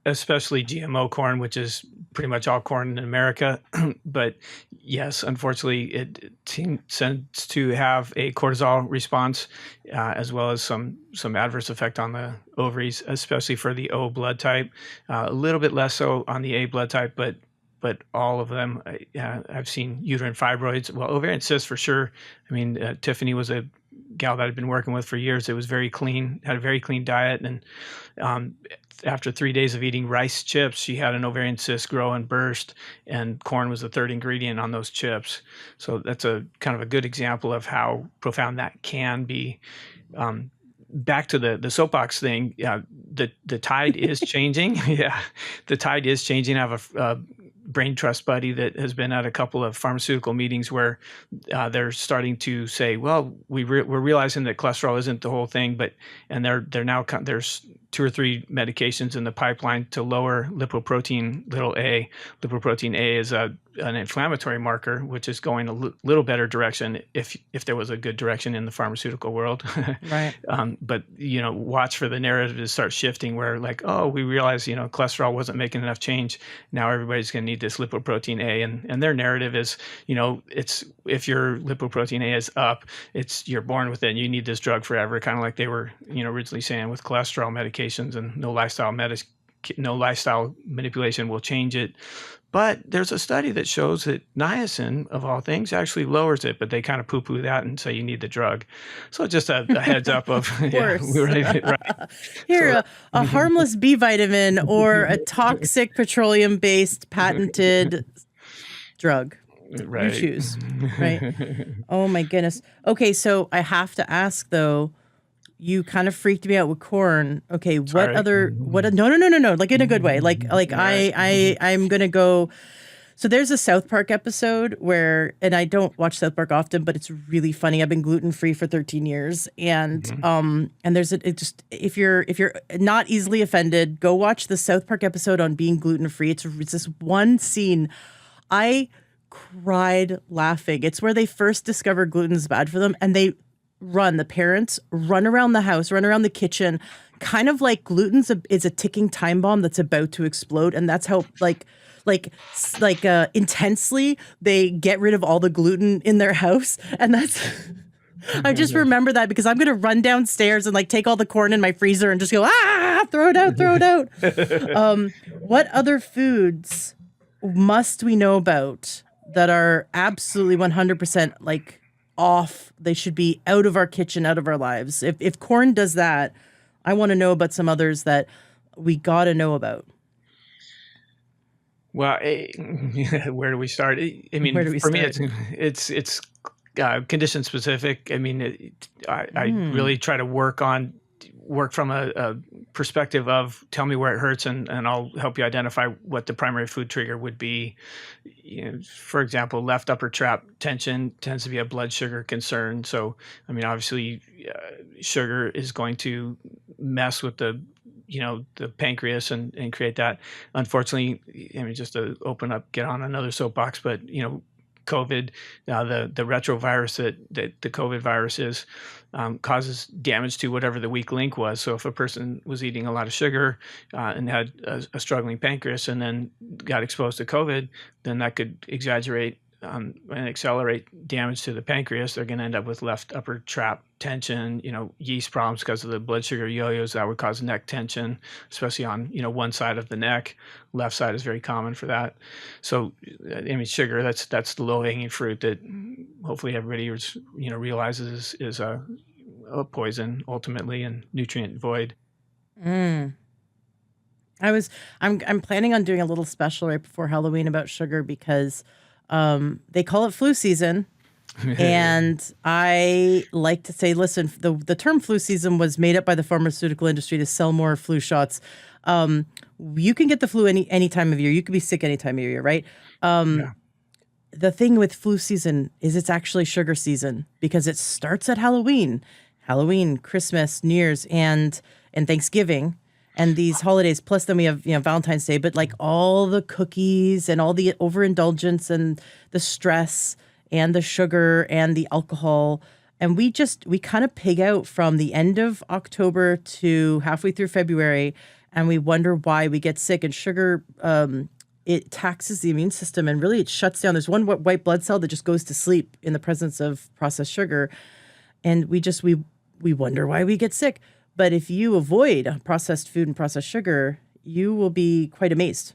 Speaker 2: Especially GMO corn, which is pretty much all corn in America. But yes, unfortunately, it tends to have a cortisol response, as well as some adverse effect on the ovaries, especially for the O blood type. A little bit less so on the A blood type, but all of them. I've seen uterine fibroids. Well, ovarian cysts for sure. I mean, Tiffany was a gal that I'd been working with for years. It was very clean, had a very clean diet, and after 3 days of eating rice chips, she had an ovarian cyst grow and burst, and corn was the third ingredient on those chips. So that's a kind of a good example of how profound that can be. back to the soapbox thing, the tide is changing. Yeah, the tide is changing. I have a brain trust buddy that has been at a couple of pharmaceutical meetings where they're starting to say, well, we're realizing that cholesterol isn't the whole thing, and they're now there's 2 or 3 medications in the pipeline to lower lipoprotein a. Lipoprotein A is an inflammatory marker, which is going a little better direction if there was a good direction in the pharmaceutical world.
Speaker 1: Right.
Speaker 2: But watch for the narrative to start shifting where like, oh, we realize cholesterol wasn't making enough change. Now everybody's going to need this lipoprotein A, and their narrative is it's if your lipoprotein A is up, you're born with it, and you need this drug forever, kind of like they were originally saying with cholesterol medications, and no lifestyle manipulation will change it. But there's a study that shows that niacin, of all things, actually lowers it, but they kind of poo-poo that and say you need the drug. So just a heads up of,
Speaker 1: course.
Speaker 2: Right.
Speaker 1: Here, a harmless B vitamin or a toxic petroleum-based patented drug.
Speaker 2: Right.
Speaker 1: You choose, right? Oh my goodness. Okay, so I have to ask though, you kind of freaked me out with corn. Okay,
Speaker 2: Sorry.
Speaker 1: No, like in a good way. Like I'm gonna go. So there's a South Park episode where, and I don't watch South Park often, but it's really funny. I've been gluten-free for 13 years, and there's if you're not easily offended, go watch the South Park episode on being gluten-free. It's this one scene, I cried laughing. It's where they first discover gluten's bad for them, and the parents run around the house, run around the kitchen, kind of like gluten's is a ticking time bomb that's about to explode, and that's how intensely they get rid of all the gluten in their house. And that's I just remember that because I'm gonna run downstairs and like take all the corn in my freezer and just go throw it out. What other foods must we know about that are absolutely 100% like off? They should be out of our kitchen, out of our lives. If corn does that, I want to know about some others that we got to know about.
Speaker 2: Well, where do we start? I mean, for me, it's condition specific. I mean, I really try to work from a perspective of tell me where it hurts, and I'll help you identify what the primary food trigger would be. For example, left upper trap tension tends to be a blood sugar concern. So, I mean, obviously, sugar is going to mess with the pancreas and create that. Unfortunately, I mean, just to get on another soapbox, but COVID, the retrovirus that the COVID virus is, causes damage to whatever the weak link was. So if a person was eating a lot of sugar and had a struggling pancreas and then got exposed to COVID, then that could exaggerate and accelerate damage to the pancreas. They're going to end up with left upper trap tension, yeast problems because of the blood sugar yo-yos that would cause neck tension, especially on, one side of the neck. Left side is very common for that. So, I mean, sugar, that's the low-hanging fruit that hopefully everybody realizes is a poison ultimately and nutrient void.
Speaker 1: I'm planning on doing a little special right before Halloween about sugar because they call it flu season. And I like to say, listen, the term flu season was made up by the pharmaceutical industry to sell more flu shots. You can get the flu any time of year. You could be sick any time of year, right? Yeah. The thing with flu season is it's actually sugar season because it starts at Halloween, Christmas, New Year's, and Thanksgiving. And these holidays, plus then we have, Valentine's Day, but like all the cookies and all the overindulgence and the stress and the sugar and the alcohol. And we kind of pig out from the end of October to halfway through February. And we wonder why we get sick. And sugar, it taxes the immune system and really it shuts down. There's one white blood cell that just goes to sleep in the presence of processed sugar. And we wonder why we get sick. But if you avoid processed food and processed sugar, you will be quite amazed,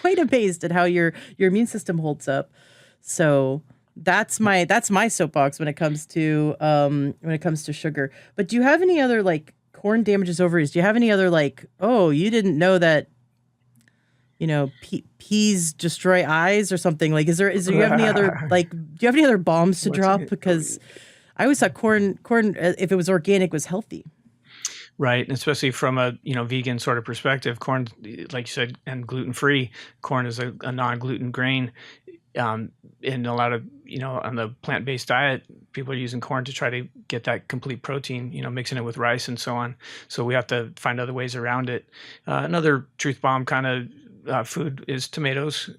Speaker 1: at how your immune system holds up. So that's my soapbox when it comes to sugar. But do you have any other like corn damages ovaries? Do you have any other like, oh, you didn't know that, peas destroy eyes or something? Like, do you have any other like, do you have any other bombs to drop? Because I always thought corn, if it was organic, was healthy.
Speaker 2: Right, and especially from a vegan sort of perspective, corn, like you said, and gluten free. Corn is a non-gluten grain. In a lot of on the plant-based diet, people are using corn to try to get that complete protein. Mixing it with rice and so on. So we have to find other ways around it. Another truth bomb kind of food is tomatoes.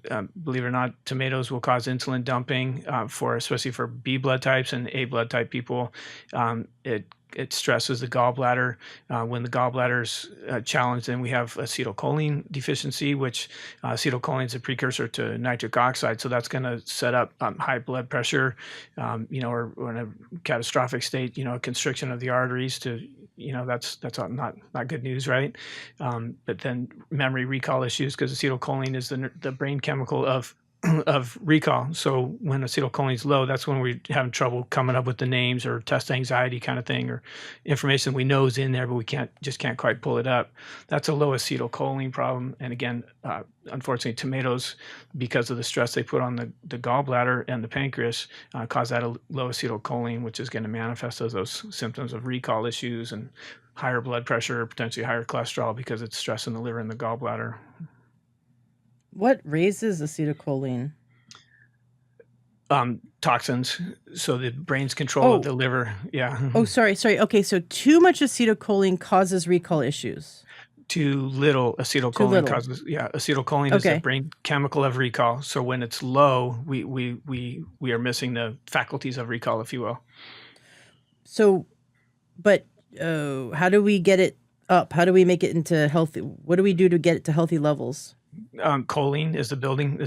Speaker 2: Believe it or not, tomatoes will cause insulin dumping especially for B blood types and A blood type people. It stresses the gallbladder. When the gallbladder's challenged, then we have acetylcholine deficiency, which acetylcholine is a precursor to nitric oxide. So that's going to set up high blood pressure, or in a catastrophic state, a constriction of the arteries to, that's not good news, right? But then memory recall issues, because acetylcholine is the brain chemical of recall. So when acetylcholine is low, that's when we're having trouble coming up with the names or test anxiety kind of thing, or information we know is in there, but we can't quite pull it up. That's a low acetylcholine problem. And again, unfortunately, tomatoes, because of the stress they put on the gallbladder and the pancreas, cause that low acetylcholine, which is going to manifest as those symptoms of recall issues and higher blood pressure, potentially higher cholesterol, because it's stressing the liver and the gallbladder.
Speaker 1: What raises acetylcholine?
Speaker 2: Toxins. So the brain's control of the liver. Yeah.
Speaker 1: Oh, sorry. Okay, so too much acetylcholine causes recall issues.
Speaker 2: Too little acetylcholine causes. Yeah, acetylcholine is the brain chemical of recall. So when it's low, we are missing the faculties of recall, if you will.
Speaker 1: So, but how do we get it up? How do we make it into healthy? What do we do to get it to healthy levels?
Speaker 2: Choline is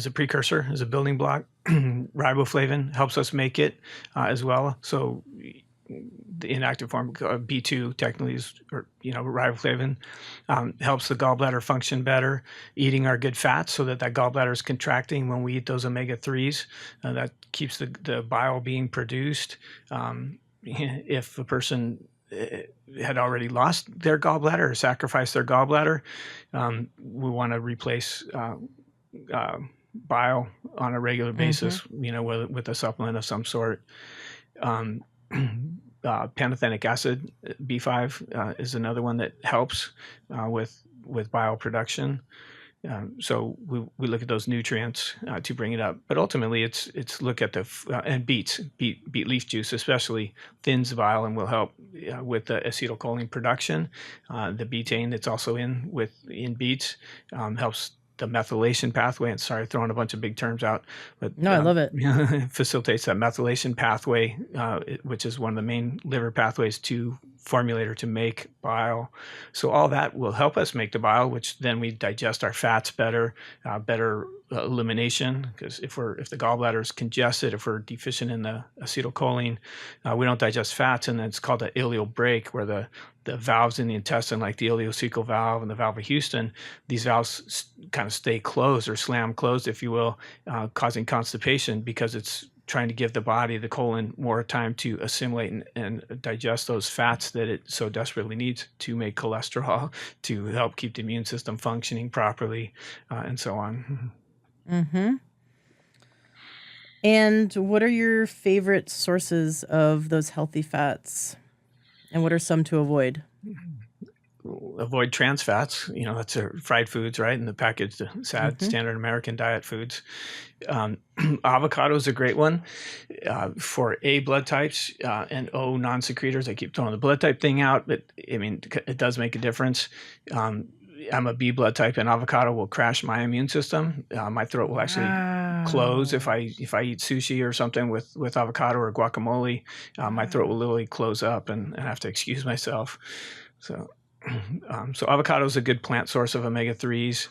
Speaker 2: a precursor, is a building block. Riboflavin helps us make it as well. So the inactive form, B2 technically is, riboflavin, helps the gallbladder function better. Eating our good fats so that gallbladder is contracting when we eat those omega-3s. That keeps the bile being produced. If a person had already lost their gallbladder or sacrificed their gallbladder, we want to replace bile on a regular basis, with a supplement of some sort. Pantothenic acid, B5, is another one that helps with bile production. So we look at those nutrients to bring it up, but ultimately it's look at and beet leaf juice especially thins the bile and will help with the acetylcholine production. The betaine that's also in beets helps the methylation pathway. And sorry, throwing a bunch of big terms out, but
Speaker 1: no, I love it.
Speaker 2: Facilitates that methylation pathway, which is one of the main liver pathways to formulate or to make bile. So all that will help us make the bile, which then we digest our fats better, better elimination. Because if the gallbladder is congested, if we're deficient in the acetylcholine, we don't digest fats, and it's called the ileal brake, where the valves in the intestine, like the ileocecal valve and the valve of Houston, these valves kind of stay closed or slam closed, if you will, causing constipation, because it's trying to give the body, the colon, more time to assimilate and digest those fats that it so desperately needs to make cholesterol, to help keep the immune system functioning properly, and so on.
Speaker 1: Mm-hmm. And what are your favorite sources of those healthy fats? And what are some to avoid?
Speaker 2: Avoid trans fats. That's fried foods, right? And the packaged, standard American diet foods. Avocado is a great one for A blood types and O non-secretors. I keep throwing the blood type thing out, but it does make a difference. I'm a B blood type, and avocado will crash my immune system. My throat will actually close if I eat sushi or something with avocado or guacamole. My throat will literally close up, and I have to excuse myself. So avocado is a good plant source of omega-3s.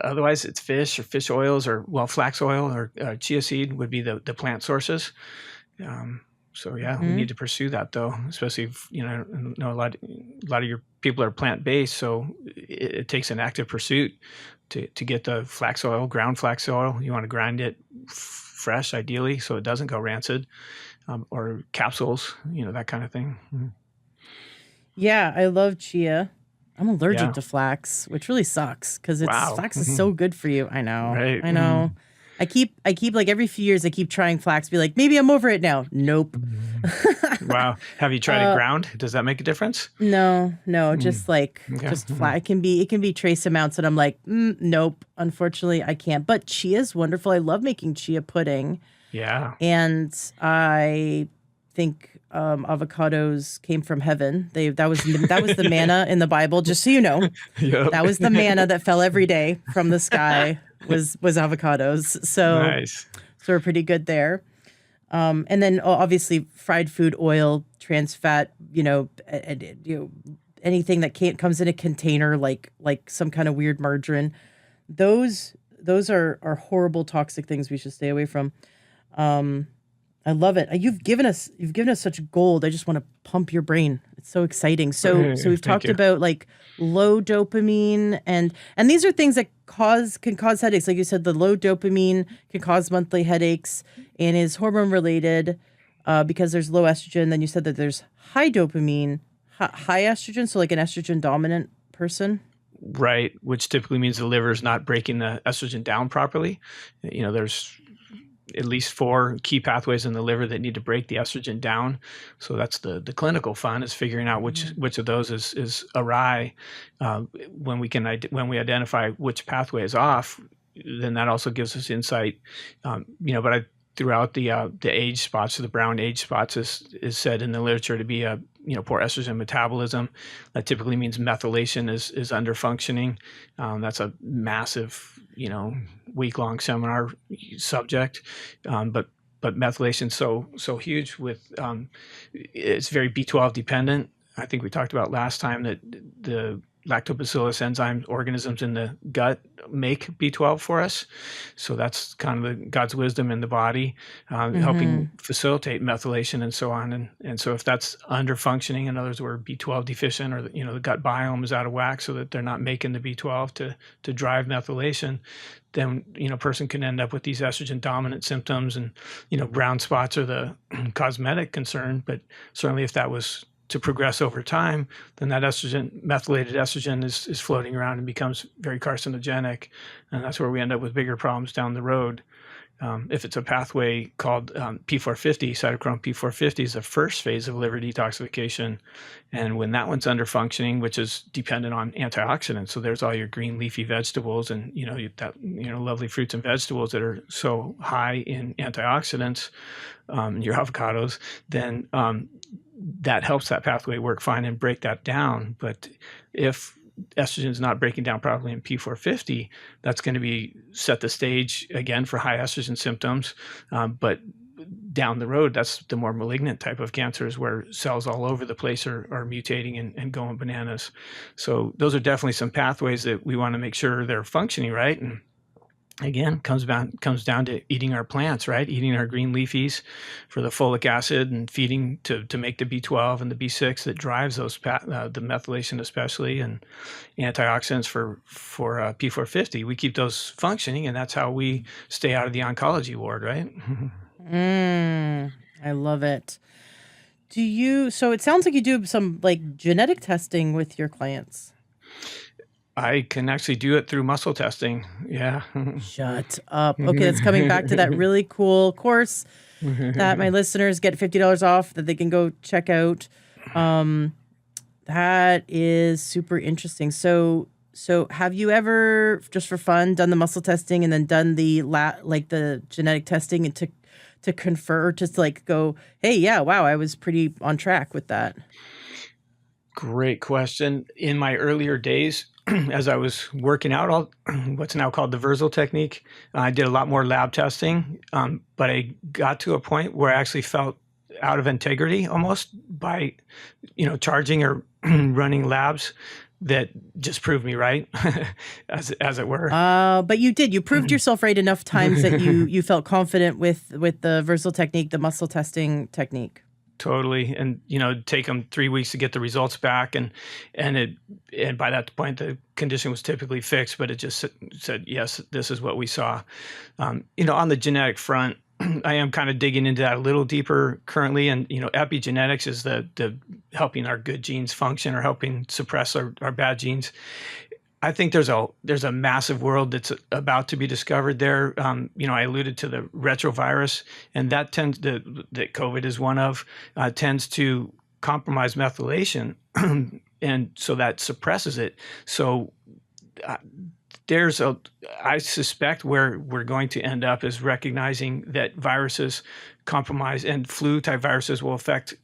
Speaker 2: Otherwise, it's fish or fish oils, or flax oil or chia seed would be the plant sources. We need to pursue that, though, especially if, a lot of your people are plant-based, so it takes an active pursuit to get the flax oil, ground flax oil. You want to grind it fresh, ideally, so it doesn't go rancid, or capsules, that kind of thing. Mm-hmm.
Speaker 1: Yeah, I love chia. I'm allergic to flax, which really sucks, because flax is so good for you. I know.
Speaker 2: Right.
Speaker 1: I know. I keep like every few years I keep trying flax, be like, maybe I'm over it now. Nope.
Speaker 2: Wow. Have you tried it ground? Does that make a difference?
Speaker 1: No, just
Speaker 2: Okay.
Speaker 1: just flat. It can be trace amounts, and I'm like, nope. Unfortunately, I can't. But chia is wonderful. I love making chia pudding,
Speaker 2: Yeah.
Speaker 1: and I think avocados came from heaven. That was the manna in the Bible. Just so you know,
Speaker 2: Yep.
Speaker 1: that was the manna that fell every day from the sky. Was avocados. So
Speaker 2: Nice.
Speaker 1: we're pretty good there. And then obviously fried food, oil, trans fat, anything that comes in a container like some kind of weird margarine. Those are horrible toxic things we should stay away from. I love it. You've given us such gold. I just want to pump your brain. It's so exciting. So we've
Speaker 2: Thank
Speaker 1: talked
Speaker 2: you.
Speaker 1: about like low dopamine and these are things that can cause headaches. Like you said, the low dopamine can cause monthly headaches and is hormone related because there's low estrogen. Then you said that there's high dopamine, high estrogen. So like an estrogen dominant person.
Speaker 2: Right, which typically means the liver is not breaking the estrogen down properly. There's at least 4 key pathways in the liver that need to break the estrogen down. So that's the clinical fun, is figuring out which of those is awry. When we identify which pathway is off, then that also gives us insight. But throughout the age spots, the brown age spots is said in the literature to be poor estrogen metabolism. That typically means methylation is under functioning. That's a massive, week-long seminar subject. But methylation so huge with it's very B12 dependent. I think we talked about last time that the lactobacillus enzyme organisms in the gut make B12 for us. So that's kind of God's wisdom in the body, helping facilitate methylation and so on. And so if that's under functioning, in other words, we're B12 deficient, or the gut biome is out of whack so that they're not making the B12 to drive methylation, then a person can end up with these estrogen dominant symptoms. And brown spots are the cosmetic concern, but certainly if that was to progress over time, then that methylated estrogen is floating around and becomes very carcinogenic. And that's where we end up with bigger problems down the road. If it's a pathway called P450, cytochrome P450 is the first phase of liver detoxification. And when that one's under functioning, which is dependent on antioxidants, so there's all your green leafy vegetables and lovely fruits and vegetables that are so high in antioxidants, your avocados, then that helps that pathway work fine and break that down. But if estrogen is not breaking down properly in P450, that's going to set the stage again for high estrogen symptoms. But down the road, that's the more malignant type of cancers where cells all over the place are mutating and going bananas. So those are definitely some pathways that we want to make sure they're functioning right. And again, comes down to eating our plants, right? Eating our green leafies for the folic acid and feeding to make the B12 and the B6 that drives those the methylation especially, and antioxidants for P450. We keep those functioning, and that's how we stay out of the oncology ward, right?
Speaker 1: I love it. So it sounds like you do some like genetic testing with your clients.
Speaker 2: I can actually do it through muscle testing. Yeah.
Speaker 1: Shut up. Okay, that's coming back to that really cool course that my listeners get $50 off that they can go check out. That is super interesting. So have you ever, just for fun, done the muscle testing and then done the the genetic testing and to confer, just like go, hey, yeah, wow, I was pretty on track with that?
Speaker 2: Great question. In my earlier days, as I was working out what's now called the Vrzal technique, I did a lot more lab testing, but I got to a point where I actually felt out of integrity almost by, charging or running labs that just proved me right, as it were.
Speaker 1: But you did. You proved yourself right enough times that you felt confident with the Vrzal technique, the muscle testing technique.
Speaker 2: Totally. And, take them 3 weeks to get the results back. And by that point, the condition was typically fixed, but it just said, yes, this is what we saw. On the genetic front, I am kind of digging into that a little deeper currently. And, epigenetics is the helping our good genes function or helping suppress our bad genes. I think there's a massive world that's about to be discovered there. I alluded to the retrovirus, and that that COVID is one of, tends to compromise methylation, and so that suppresses it. So uh, I suspect where we're going to end up is recognizing that viruses compromise, and flu type viruses will affect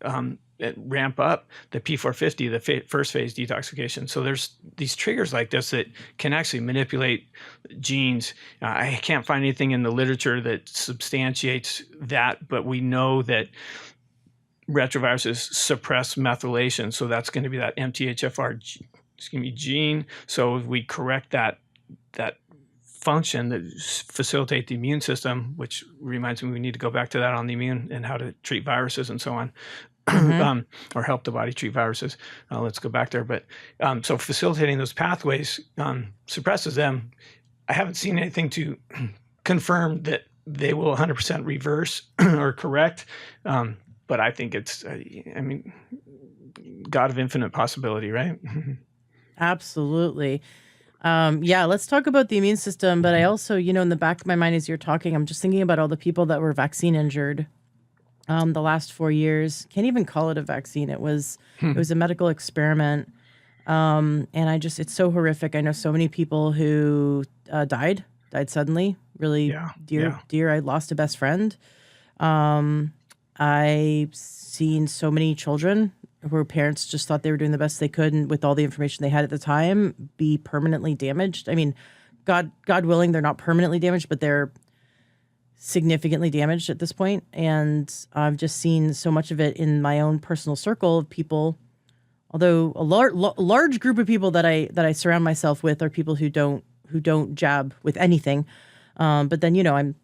Speaker 2: ramp up the P450, the first phase detoxification. So there's these triggers like this that can actually manipulate genes. I can't find anything in the literature that substantiates that, but we know that retroviruses suppress methylation. So that's going to be that MTHFR gene. So if we correct that function that facilitate the immune system, which reminds me we need to go back to that on the immune and how to treat viruses and so on. Or help the body treat viruses. Let's go back there. But so facilitating those pathways suppresses them. I haven't seen anything to confirm that they will 100% reverse or correct. But I think it's, God of infinite possibility, right?
Speaker 1: Absolutely. Let's talk about the immune system. But I also, in the back of my mind as you're talking, I'm just thinking about all the people that were vaccine injured. The last 4 years, can't even call it a vaccine. It was a medical experiment. And it's so horrific. I know so many people who died suddenly, really dear. I lost a best friend. I've seen so many children where parents just thought they were doing the best they could, and with all the information they had at the time, be permanently damaged. I mean, God willing, they're not permanently damaged, but they're significantly damaged at this point. And I've just seen so much of it in my own personal circle of people, although a large group of people that I surround myself with are people who don't jab with anything. But then, I'm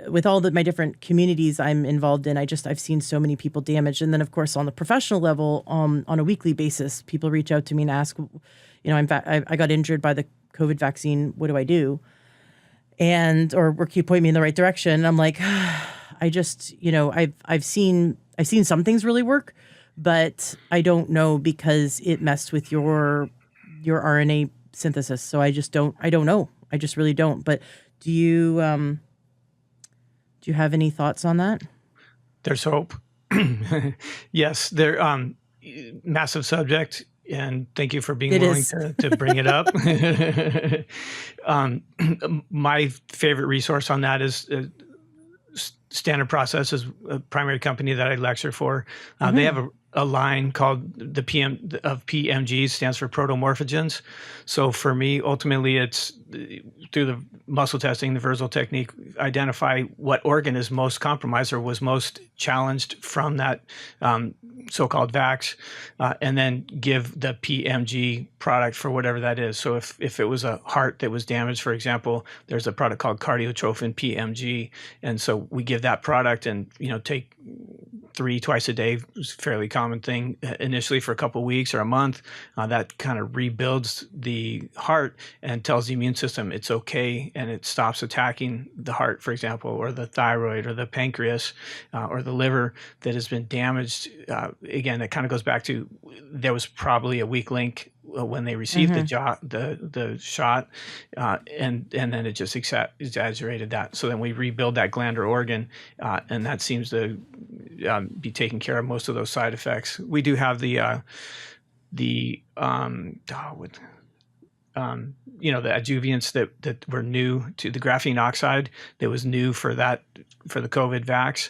Speaker 1: with all my different communities I'm involved in, I've seen so many people damaged. And then of course on the professional level, on a weekly basis, people reach out to me and ask, I got injured by the COVID vaccine. What do I do? Or can you point me in the right direction? And I'm like, I've seen some things really work, but I don't know because it messed with your RNA synthesis. So I don't know. I just really don't. But do you have any thoughts on that?
Speaker 2: There's hope. Yes, they're massive subject. And thank you for being willing to bring it up. My favorite resource on that is Standard Process is a primary company that I lecture for. They have a line called the PMGs, stands for protomorphogens. So for me, ultimately, it's through the muscle testing, the Vrzal technique, identify what organ is most compromised or was most challenged from that so-called vax, and then give the PMG product for whatever that is. So if it was a heart that was damaged, for example, there's a product called Cardiotrophin PMG, and so we give that product and take 3 twice a day. It's a fairly common thing initially for a couple of weeks or a month. That kind of rebuilds the heart and tells the immune system it's okay, and it stops attacking the heart, for example, or the thyroid or the pancreas or the liver that has been damaged. Again, it kind of goes back to there was probably a weak link when they received the shot, and then it just exaggerated that. So then we rebuild that gland or organ, and that seems to be taking care of most of those side effects. We do have the adjuvants that were new to the graphene oxide that was new for the COVID vax.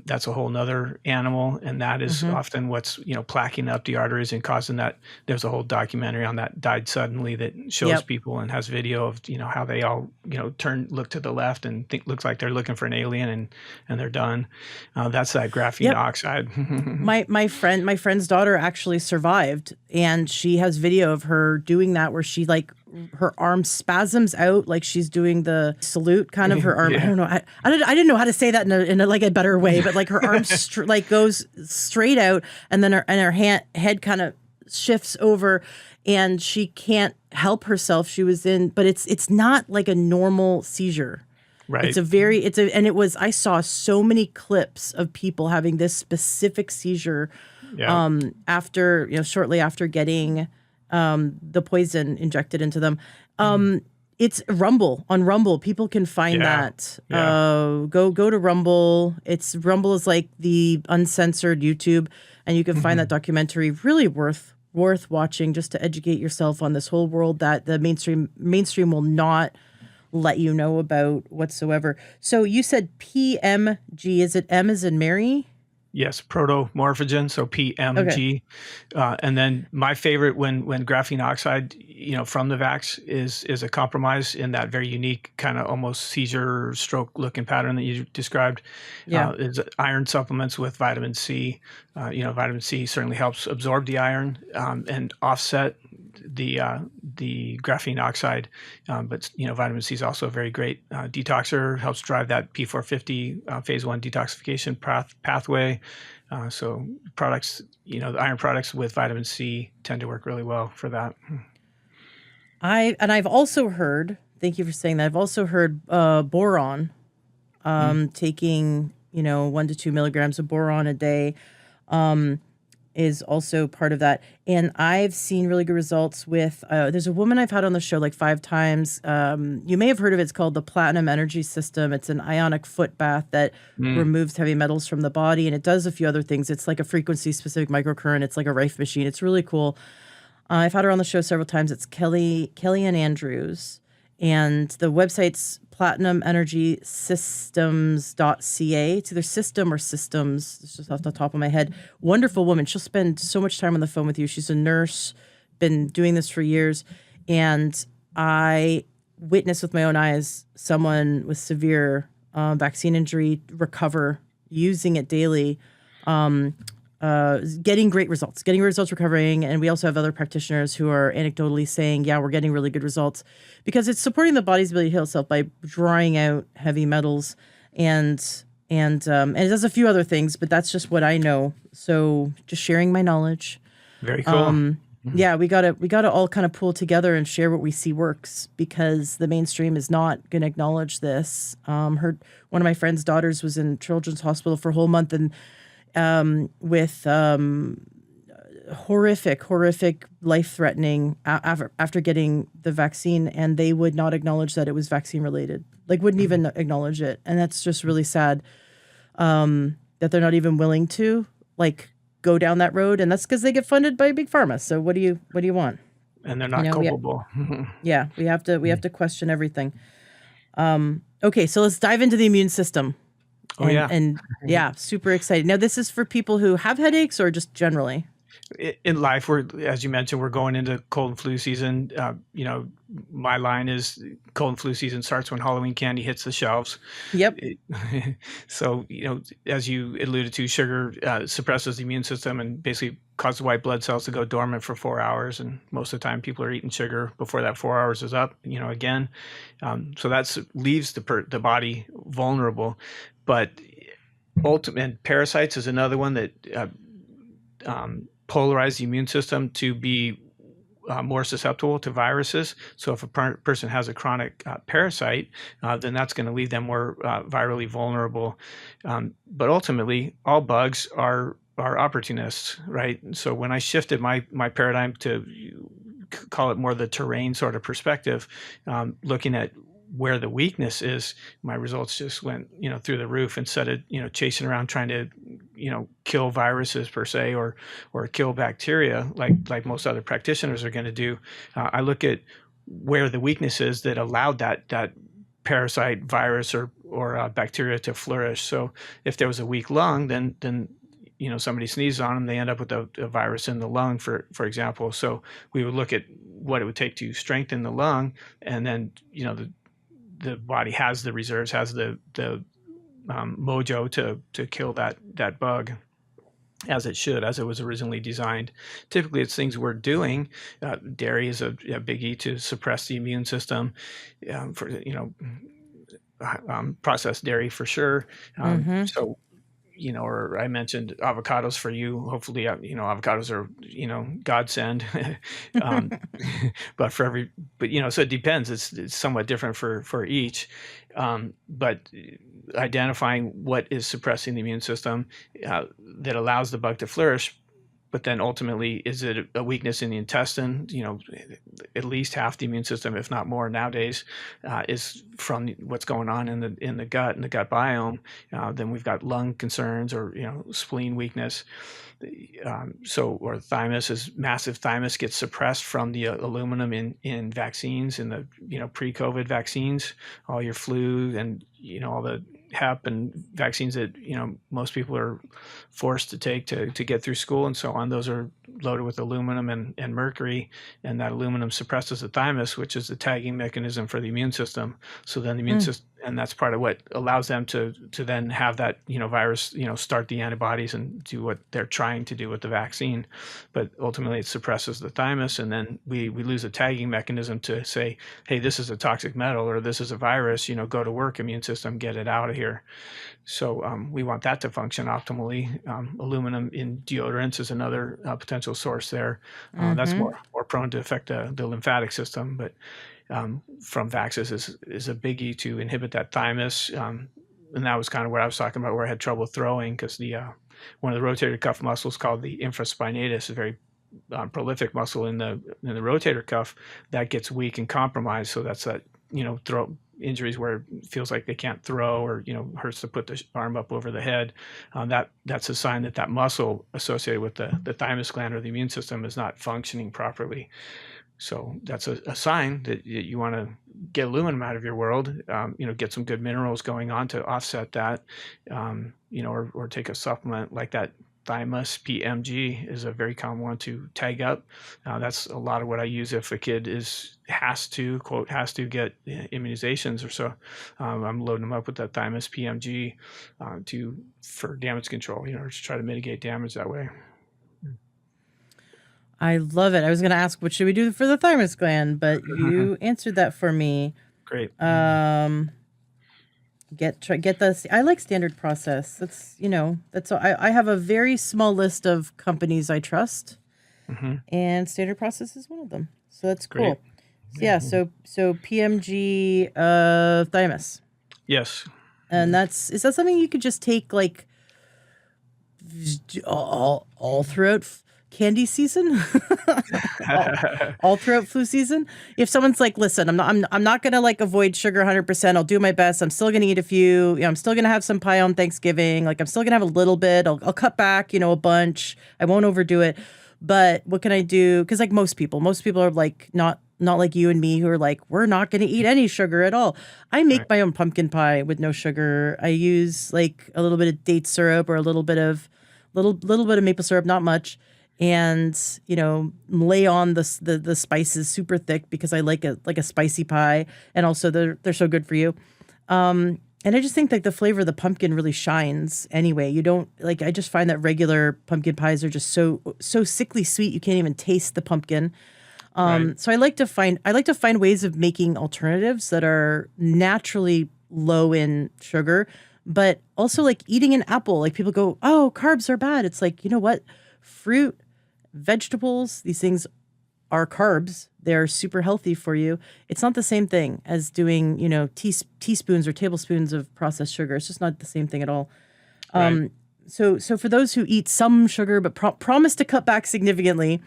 Speaker 2: That's a whole nother animal, and that is often what's plaquing up the arteries and causing that. There's a whole documentary on that, Died Suddenly, that shows people and has video of how they all look to the left and looks like they're looking for an alien, and they're done. That's that graphene oxide.
Speaker 1: my friend's daughter actually survived, and she has video of her doing that where she her arm spasms out like she's doing the salute kind of her arm. I don't know. I didn't know how to say that in a better way, but her arm goes straight out, and then her head kind of shifts over, and she can't help herself. She was but it's not like a normal seizure.
Speaker 2: Right.
Speaker 1: I saw so many clips of people having this specific seizure after, shortly after getting the poison injected into them. It's Rumble. On Rumble, people can find
Speaker 2: Yeah.
Speaker 1: that.
Speaker 2: Yeah.
Speaker 1: Go to Rumble. Rumble is like the uncensored YouTube, and you can find that documentary. Really worth watching, just to educate yourself on this whole world that the mainstream will not let you know about whatsoever. So you said PMG. Is it M as in Mary?
Speaker 2: Yes, protomorphogen, so PMG. And then my favorite when graphene oxide, from the vax is a compromise in that very unique kind of almost seizure stroke looking pattern that you described.
Speaker 1: Yeah.
Speaker 2: Is iron supplements with vitamin C. Vitamin C certainly helps absorb the iron and offset the graphene oxide, but vitamin C is also a very great detoxer. Helps drive that P450 phase 1 detoxification pathway. So products, the iron products with vitamin C tend to work really well for that.
Speaker 1: I've also heard. Thank you for saying that. I've also heard boron. Taking 1 to 2 milligrams of boron a day. Is also part of that. And I've seen really good results with, there's a woman I've had on the show like 5 times. You may have heard of it. It's called the Platinum Energy System. It's an ionic foot bath that removes heavy metals from the body. And it does a few other things. It's like a frequency specific microcurrent. It's like a Rife machine. It's really cool. I've had her on the show several times. It's Kellyanne Andrews. And the website's platinumenergysystems.ca. It's either system or systems. It's just off the top of my head. Wonderful woman. She'll spend so much time on the phone with you. She's a nurse, been doing this for years. And I witnessed with my own eyes someone with severe vaccine injury recover using it daily. Getting great results, recovering. And we also have other practitioners who are anecdotally saying, yeah, we're getting really good results because it's supporting the body's ability to heal itself by drawing out heavy metals and it does a few other things, but that's just what I know. So just sharing my knowledge.
Speaker 2: Very cool.
Speaker 1: Yeah, we gotta all kind of pull together and share what we see works because the mainstream is not going to acknowledge this. One of my friend's daughters was in Children's Hospital for a whole month and with horrific, life-threatening after getting the vaccine, and they would not acknowledge that it was vaccine-related. Like, wouldn't even acknowledge it, and that's just really sad that they're not even willing to go down that road, and that's because they get funded by Big Pharma. So what do you want?
Speaker 2: And they're not culpable.
Speaker 1: Yeah, we have to question everything. Okay, so let's dive into the immune system. And super excited. Now, this is for people who have headaches or just generally?
Speaker 2: In life, as you mentioned, we're going into cold and flu season. My line is cold and flu season starts when Halloween candy hits the shelves.
Speaker 1: Yep.
Speaker 2: So, as you alluded to, sugar suppresses the immune system and basically causes white blood cells to go dormant for 4 hours. And most of the time people are eating sugar before that 4 hours is up, again. So that leaves the body vulnerable. But ultimate parasites is another one that polarize the immune system to be more susceptible to viruses. So if a person has a chronic parasite, then that's going to leave them more virally vulnerable. But ultimately, all bugs are opportunists, right? So when I shifted my paradigm to call it more the terrain sort of perspective, looking at where the weakness is, my results just went, through the roof instead of, chasing around trying to, kill viruses per se or kill bacteria like most other practitioners are going to do. I look at where the weakness is that allowed that parasite, virus, or bacteria to flourish. So if there was a weak lung, then somebody sneezes on them, they end up with a virus in the lung, for example. So we would look at what it would take to strengthen the lung, and then the body has the reserves, has the mojo to kill that bug as it should, as it was originally designed. Typically, it's things we're doing. Dairy is a biggie to suppress the immune system. Processed dairy for sure. So, or I mentioned avocados for you. Hopefully, avocados are, godsend. But so it depends. It's somewhat different for each. But identifying what is suppressing the immune system that allows the bug to flourish But then ultimately, is it a weakness in the intestine? At least half the immune system, if not more nowadays, is from what's going on in the gut and the gut biome. Then we've got lung concerns or spleen weakness. Or thymus is massive. Thymus gets suppressed from the aluminum in vaccines, in the pre-COVID vaccines, all your flu and all the Hep and vaccines that most people are forced to take to get through school and so on. Those are loaded with aluminum and mercury, and that aluminum suppresses the thymus, which is the tagging mechanism for the immune system. So then the immune system, and that's part of what allows them to then have that virus start the antibodies and do what they're trying to do with the vaccine. But ultimately, it suppresses the thymus, and then we lose a tagging mechanism to say, hey, this is a toxic metal or this is a virus. Go to work, immune system, get it out of here. So we want that to function optimally. Aluminum in deodorants is another potential source there. That's more prone to affect the lymphatic system, but from Vaxxas is a biggie to inhibit that thymus. And that was kind of what I was talking about, where I had trouble throwing, because one of the rotator cuff muscles called the infraspinatus is a very prolific muscle in the rotator cuff that gets weak and compromised. So that's that throat injuries where it feels like they can't throw, or hurts to put the arm up over the head. That's a sign that muscle associated with the thymus gland or the immune system is not functioning properly. So that's a sign that you want to get aluminum out of your world. Get some good minerals going on to offset that. Or take a supplement like that. Thymus PMG is a very common one to tag up. That's a lot of what I use if a kid has to get immunizations or so. I'm loading them up with that Thymus PMG for damage control, to try to mitigate damage that way.
Speaker 1: I love it. I was going to ask, what should we do for the thymus gland? But you answered that for me.
Speaker 2: Great.
Speaker 1: Get this. I like standard process. That's I have a very small list of companies I trust, and standard process is one of them. So that's cool. Yeah. So PMG thymus.
Speaker 2: Yes.
Speaker 1: And is that something you could just take like all throughout candy season, all throughout flu season? If someone's like, listen, I'm not gonna like avoid sugar 100%. I'll do my best. I'm still gonna eat a few. I'm still gonna have some pie on Thanksgiving. Like I'm still gonna have a little bit. I'll cut back, a bunch. I won't overdo it. But what can I do? Because like most people are like not like you and me, who are like, we're not gonna eat any sugar at all. I make my own pumpkin pie with no sugar. I use like a little bit of date syrup or a little bit of maple syrup, not much. And lay on the spices super thick, because I like a spicy pie, and also they're so good for you. And I just think like the flavor of the pumpkin really shines anyway. You don't like, I just find that regular pumpkin pies are just so sickly sweet, you can't even taste the pumpkin. So I like to find ways of making alternatives that are naturally low in sugar, but also like eating an apple. Like people go, oh, carbs are bad. It's like, you know what? Fruit, vegetables, these things are carbs. They're super healthy for you. It's not the same thing as doing, teaspoons or tablespoons of processed sugar. It's just not the same thing at all. So for those who eat some sugar but promise to cut back significantly,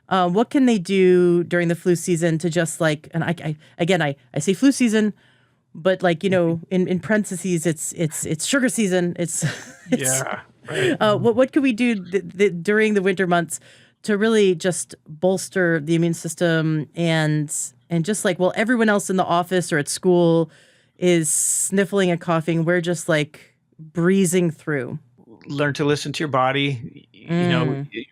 Speaker 1: what can they do during the flu season to just like, and I say flu season, but like, in parentheses, it's sugar season. It's
Speaker 2: yeah. Right.
Speaker 1: What could we do during the winter months to really just bolster the immune system and just like, well, everyone else in the office or at school is sniffling and coughing, we're just like breezing through?
Speaker 2: Learn to listen to your body.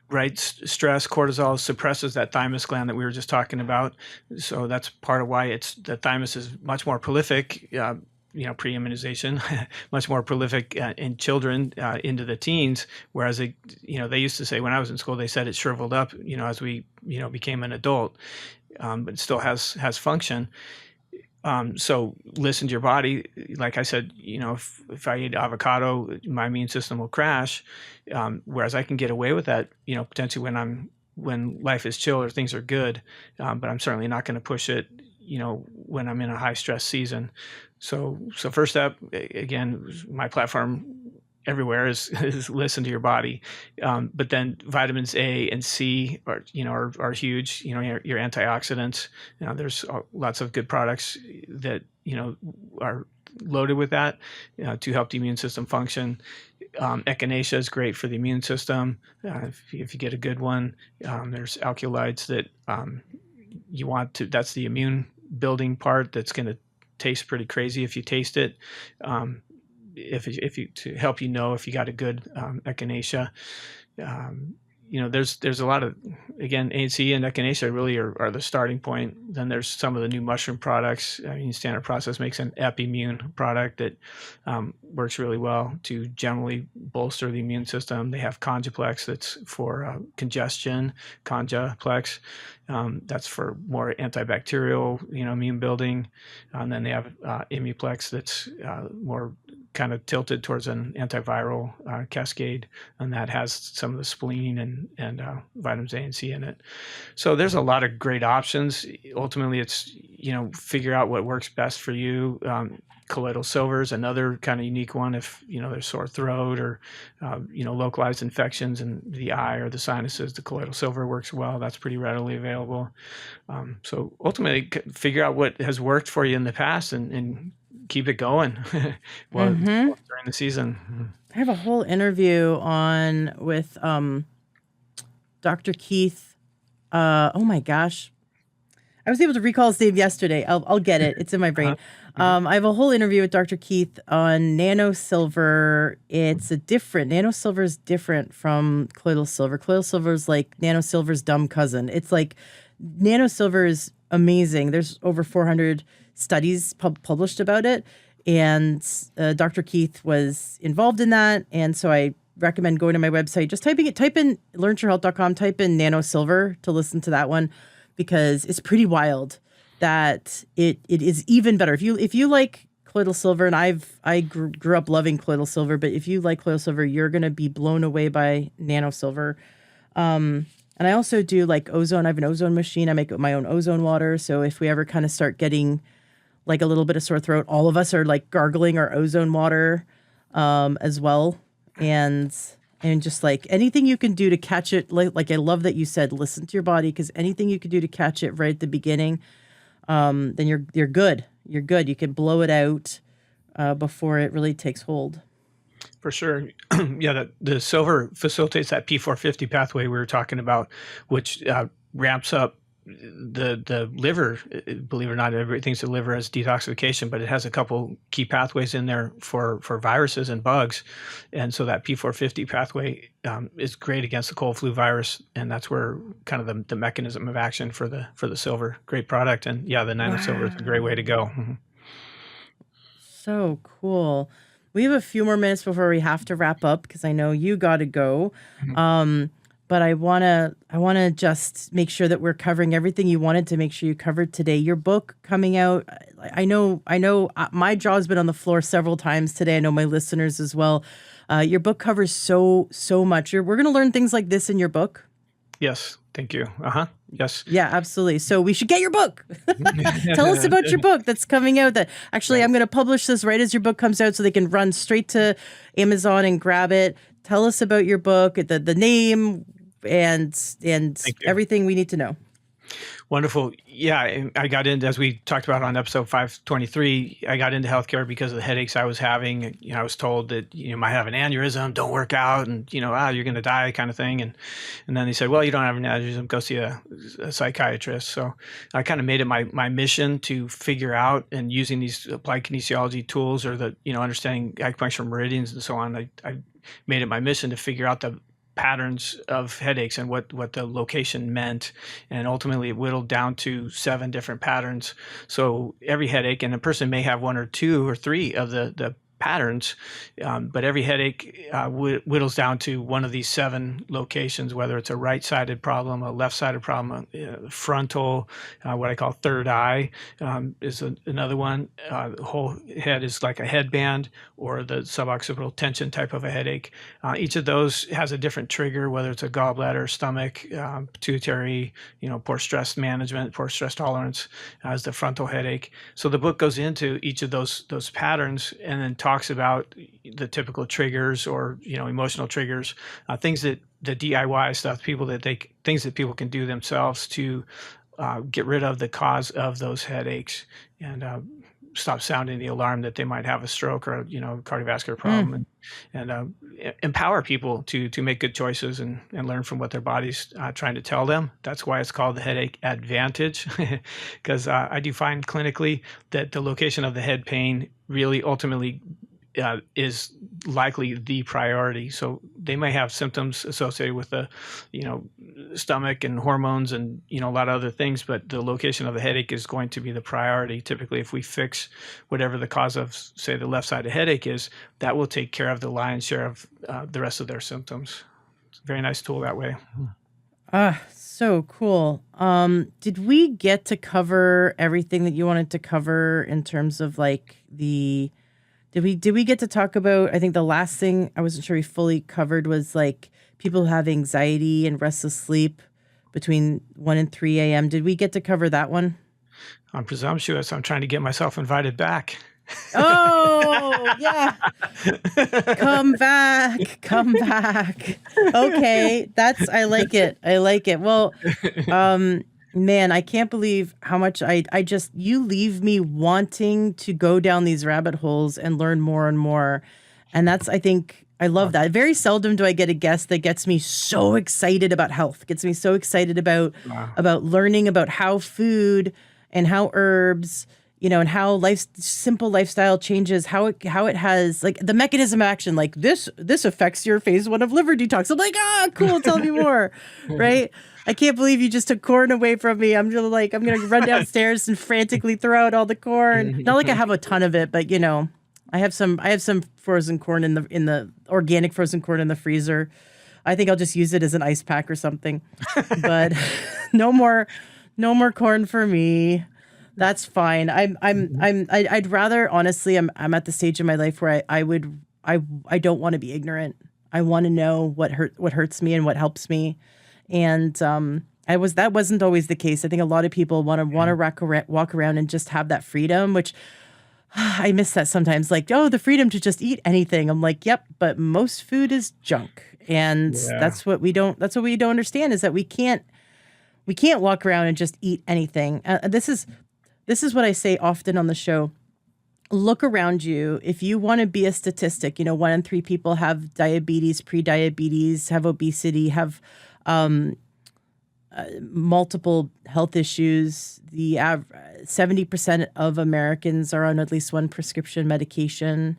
Speaker 2: Right? Stress, cortisol suppresses that thymus gland that we were just talking about. So that's part of why the thymus is much more prolific. Pre-immunization, much more prolific in children into the teens, whereas they used to say, when I was in school, they said it shriveled up, as we became an adult, but it still has function. So listen to your body. Like I said, if I eat avocado, my immune system will crash, whereas I can get away with that, potentially when life is chill or things are good, but I'm certainly not going to push it, when I'm in a high stress season. So first step, again, my platform everywhere is listen to your body. But then vitamins A and C are huge. Your antioxidants. There's lots of good products that are loaded with that to help the immune system function. Echinacea is great for the immune system if you get a good one. There's alkaloids that you want to. That's the immune building part. That's going to taste pretty crazy if you taste it. If you to help if you got a good echinacea. There's a lot of, again, A and C and echinacea really are the starting point. Then there's some of the new mushroom products. Standard Process makes an Epimmune product that works really well to generally bolster the immune system. They have Conjuplex that's for congestion, Conjuplex. That's for more antibacterial, immune building. And then they have Immuplex that's more kind of tilted towards an antiviral cascade, and that has some of the spleen and vitamins A and C in it. So there's a lot of great options. Ultimately, it's figure out what works best for you. Colloidal silver is another kind of unique one. If there's sore throat or localized infections in the eye or the sinuses, the colloidal silver works well. That's pretty readily available. So ultimately, figure out what has worked for you in the past and keep it going during the season.
Speaker 1: I have a whole interview with Dr. Keith. Oh my gosh. I was able to recall his name yesterday. I'll get it. It's in my brain. I have a whole interview with Dr. Keith on nano silver. Nano silver is different from colloidal silver. Colloidal silver is like nano silver's dumb cousin. It's like nano silver is amazing. There's over 400 studies published about it. And Dr. Keith was involved in that. And so I recommend going to my website, just type in learnyourhealth.com, type in nano silver to listen to that one, because it's pretty wild that it is even better. If you like colloidal silver, and I grew up loving colloidal silver, but if you like colloidal silver, you're going to be blown away by nano silver. And I also do like ozone. I have an ozone machine. I make my own ozone water. So if we ever kind of start getting like a little bit of sore throat, all of us are like gargling our ozone water as well. And just like anything you can do to catch it, like I love that you said, listen to your body, because anything you can do to catch it right at the beginning, then you're good. You're good. You can blow it out before it really takes hold.
Speaker 2: For sure. Yeah, the silver facilitates that P450 pathway we were talking about, which ramps up the liver. Believe it or not, everybody thinks the liver has detoxification, but it has a couple key pathways in there for viruses and bugs. And so that P450 pathway is great against the cold flu virus, and that's where kind of the mechanism of action for the silver. Great product, and yeah, the nano silver is a great way to go.
Speaker 1: So cool. We have a few more minutes before we have to wrap up, because I know you got to go. But I wanna just make sure that we're covering everything you wanted to make sure you covered today. Your book coming out. I know. My jaw's been on the floor several times today. I know my listeners as well. Your book covers so much. We're gonna learn things like this in your book.
Speaker 2: Yes. Thank you. Yes.
Speaker 1: Yeah, absolutely. So we should get your book. Tell us about your book that's coming out. That actually, I'm going to publish this right as your book comes out, so they can run straight to Amazon and grab it. Tell us about your book, the name, and everything we need to know.
Speaker 2: Wonderful. Yeah, I got into, as we talked about on episode 523, I got into healthcare because of the headaches I was having. I was told that you might have an aneurysm, don't work out, and you're going to die, kind of thing. And then they said, well, you don't have an aneurysm, go see a psychiatrist. So I kind of made it my mission to figure out, and using these applied kinesiology tools, or understanding acupuncture meridians and so on, I made it my mission to figure out the patterns of headaches and what the location meant, and ultimately it whittled down to 7 different patterns. So every headache, and a person may have 1 or 2 or 3 of the patterns, but every headache whittles down to one of these 7 locations, whether it's a right-sided problem, a left-sided problem, frontal, what I call third eye is another one. The whole head is like a headband, or the suboccipital tension type of a headache. Each of those has a different trigger, whether it's a gallbladder, stomach, pituitary, poor stress management, poor stress tolerance, as the frontal headache. So the book goes into each of those patterns, and then talks about the typical triggers or, emotional triggers, things that the DIY stuff, things that people can do themselves to get rid of the cause of those headaches and stop sounding the alarm that they might have a stroke or cardiovascular problem, and empower people to make good choices and learn from what their body's trying to tell them. That's why it's called the headache advantage, because I do find clinically that the location of the head pain really ultimately is likely the priority. So they may have symptoms associated with the, stomach and hormones and, a lot of other things, but the location of the headache is going to be the priority. Typically, if we fix whatever the cause of, say, the left side of headache is, that will take care of the lion's share of the rest of their symptoms. It's a very nice tool that way.
Speaker 1: So cool. Did we get to cover everything that you wanted to cover in terms of like did we get to talk about, I think the last thing I wasn't sure we fully covered was like people who have anxiety and restless sleep between 1 and 3 a.m. Did we get to cover that one?
Speaker 2: I'm presumptuous. I'm trying to get myself invited back.
Speaker 1: Oh, yeah. Come back. Come back. Okay. I like it. I like it. Well, man, I can't believe how much you leave me wanting to go down these rabbit holes and learn more and more. And I think I love that. Very seldom do I get a guest that gets me so excited about health, gets me so excited about learning about how food and how herbs, and how simple lifestyle changes, how it has like the mechanism of action, like this affects your phase 1 of liver detox. I'm like, cool. Tell me more. Right. I can't believe you just took corn away from me. I'm just like, I'm going to run downstairs and frantically throw out all the corn. Not like I have a ton of it, but I have some frozen corn in the organic frozen corn in the freezer. I think I'll just use it as an ice pack or something, but no more corn for me. That's fine. I'd rather, honestly, I'm at the stage in my life where I don't want to be ignorant. I want to know what hurts me and what helps me. And that wasn't always the case. I think a lot of people want to walk around and just have that freedom, which I miss that sometimes. Like, the freedom to just eat anything. I'm like, yep, but most food is junk, and that's what we don't understand, is that we can't walk around and just eat anything. This is what I say often on the show. Look around you. If you want to be a statistic, 1 in 3 people have diabetes, pre-diabetes, have obesity, have multiple health issues. The 70% of Americans are on at least one prescription medication.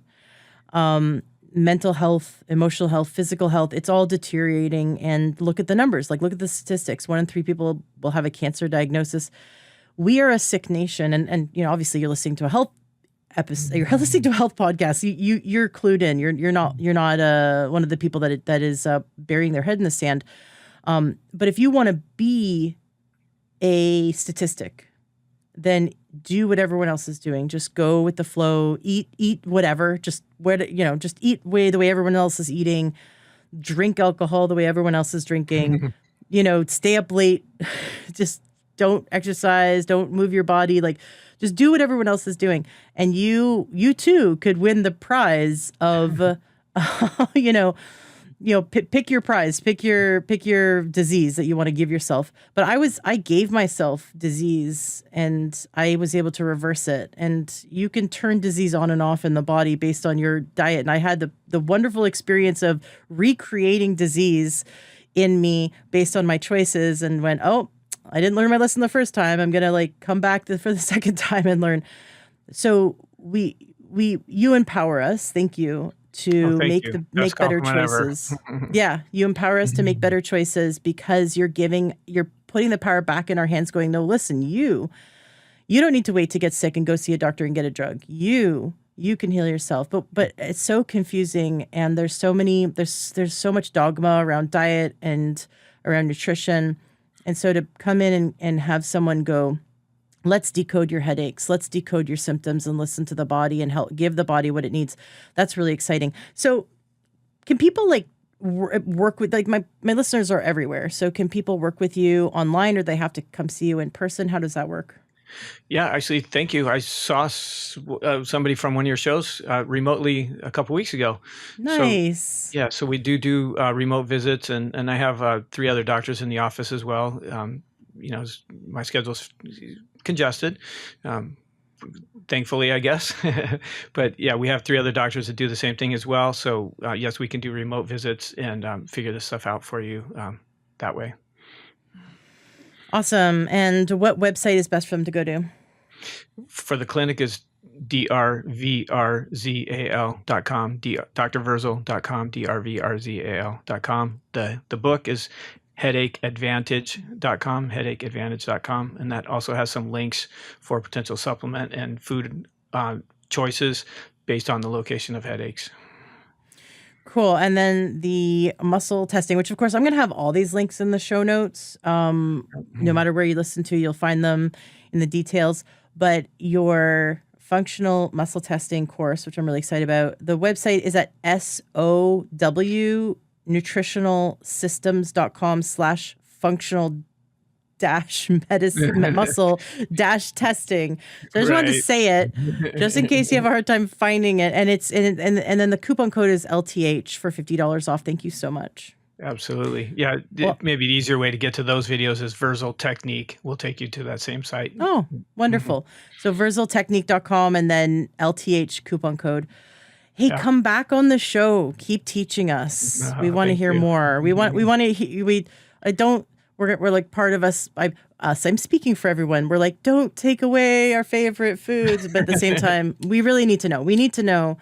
Speaker 1: Mental health, emotional health, physical health, it's all deteriorating. And look at the numbers. Like, look at the statistics. 1 in 3 people will have a cancer diagnosis. We are a sick nation. And obviously you're listening to a health episode. You're listening to a health podcast. You're clued in. You're not one of the people that is burying their head in the sand. But if you want to be a statistic, then do what everyone else is doing. Just go with the flow. Eat whatever. Just eat the way everyone else is eating. Drink alcohol the way everyone else is drinking. Stay up late. Just don't exercise. Don't move your body. Like, just do what everyone else is doing, and you too could win the prize of, pick your prize, pick your disease that you want to give yourself. But I gave myself disease, and I was able to reverse it. And you can turn disease on and off in the body based on your diet. And I had the wonderful experience of recreating disease in me based on my choices, and went, I didn't learn my lesson the first time. I'm gonna come back for the second time and learn. So you empower us. Thank you. To make better choices. Yeah, you empower us to make better choices, because you're putting the power back in our hands, going, no, listen, you don't need to wait to get sick and go see a doctor and get a drug. You can heal yourself. But it's so confusing, and there's so much dogma around diet and around nutrition. And so to come in and have someone go, let's decode your headaches, let's decode your symptoms, and listen to the body and help give the body what it needs. That's really exciting. So can people work with, my listeners are everywhere. So can people work with you online, or they have to come see you in person? How does that work?
Speaker 2: Yeah, actually, thank you. I saw somebody from one of your shows remotely a couple weeks ago. So,
Speaker 1: Nice.
Speaker 2: yeah, so we do remote visits, and I have 3 other doctors in the office as well. My schedule's congested, um, thankfully, I guess. But yeah, we have 3 other doctors that do the same thing as well. So yes, we can do remote visits and figure this stuff out for you that way.
Speaker 1: Awesome. And what website is best for them to go to?
Speaker 2: For the clinic is drvrzal.com, drvrzal.com, drvrzal.com. The book is headacheadvantage.com, and that also has some links for potential supplement and food choices based on the location of headaches.
Speaker 1: Cool. And then the muscle testing, which of course I'm going to have all these links in the show notes. No matter where you listen to, you'll find them in the details. But your functional muscle testing course, which I'm really excited about, the website is at SOW nutritionalsystems.com/functional medicine muscle testing. So I just wanted to say it just in case you have a hard time finding it. And it's and then the coupon code is LTH for $50 off. Thank you so much.
Speaker 2: Absolutely. Yeah.
Speaker 1: Well,
Speaker 2: maybe the easier way to get to those videos is Vrzal Technique. We'll take you to that same site.
Speaker 1: Oh, wonderful. So VrzalTechnique.com and then LTH coupon code. Hey, come back on the show. Keep teaching us. We want to hear more. We're like part of us. I'm speaking for everyone. We're like, don't take away our favorite foods. But at the same time, we really need to know. We need to know.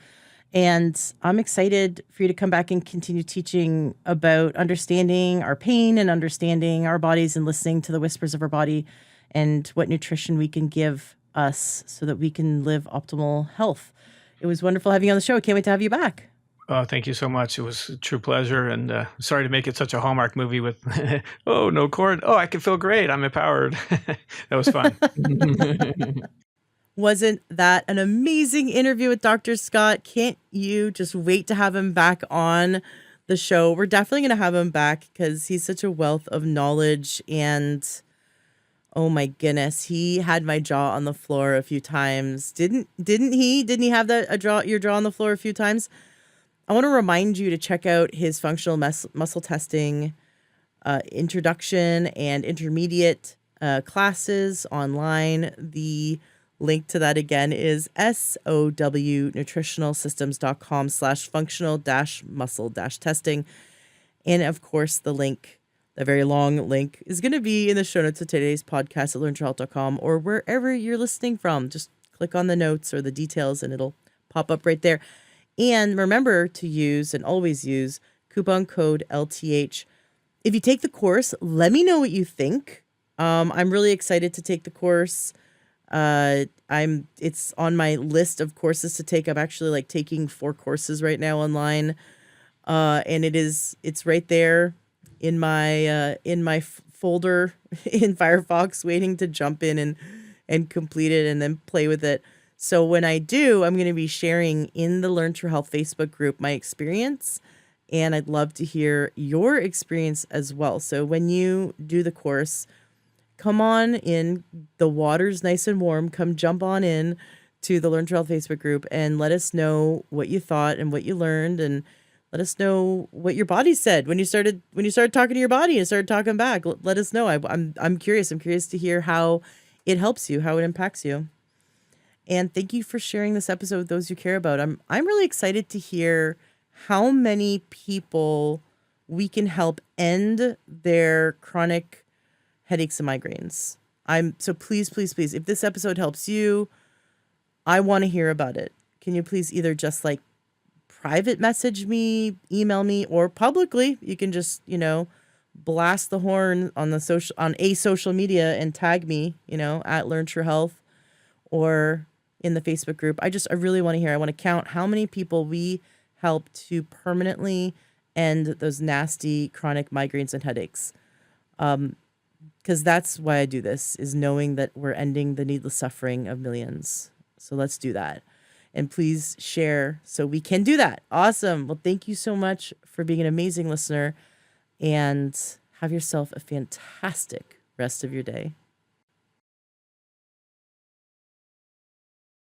Speaker 1: And I'm excited for you to come back and continue teaching about understanding our pain and understanding our bodies and listening to the whispers of our body and what nutrition we can give us so that we can live optimal health. It was wonderful having you on the show. Can't wait to have you back.
Speaker 2: Oh, thank you so much. It was a true pleasure. And sorry to make it such a Hallmark movie with, oh, no cord. Oh, I can feel great. I'm empowered. That was fun.
Speaker 1: Wasn't that an amazing interview with Dr. Scott? Can't you just wait to have him back on the show? We're definitely going to have him back because he's such a wealth of knowledge. And oh my goodness, he had my jaw on the floor a few times. Didn't he? Didn't he have your jaw on the floor a few times? I want to remind you to check out his functional muscle testing introduction and intermediate classes online. The link to that again is SOWnutritionalsystems.com/functional-muscle-testing. And of course, the very long link is going to be in the show notes of today's podcast at learnyourhealth.com or wherever you're listening from. Just click on the notes or the details and it'll pop up right there. And remember to use and always use coupon code LTH. If you take the course, let me know what you think. I'm really excited to take the course. It's on my list of courses to take. I'm actually taking 4 courses right now online. And it's right there in my folder in Firefox waiting to jump in and complete it and then play with it. So when I do, I'm going to be sharing in the Learn True Health Facebook group my experience, and I'd love to hear your experience as well. So when you do the course, come on in. The water's nice and warm. Come jump on in to the Learn True Health Facebook group and let us know what you thought and what you learned, and let us know what your body said when you started talking to your body and started talking back. Let us know. I'm curious. I'm curious to hear how it helps you, how it impacts you. And thank you for sharing this episode with those you care about. I'm really excited to hear how many people we can help end their chronic headaches and migraines. So please, if this episode helps you, I want to hear about it. Can you please either just private message me, email me, or publicly? You can just, blast the horn on a social media and tag me, at Learn True Health or in the Facebook group. I really want to hear. I want to count how many people we help to permanently end those nasty chronic migraines and headaches. Because that's why I do this, is knowing that we're ending the needless suffering of millions. So let's do that. And please share so we can do that. Awesome. Well, thank you so much for being an amazing listener, and have yourself a fantastic rest of your day.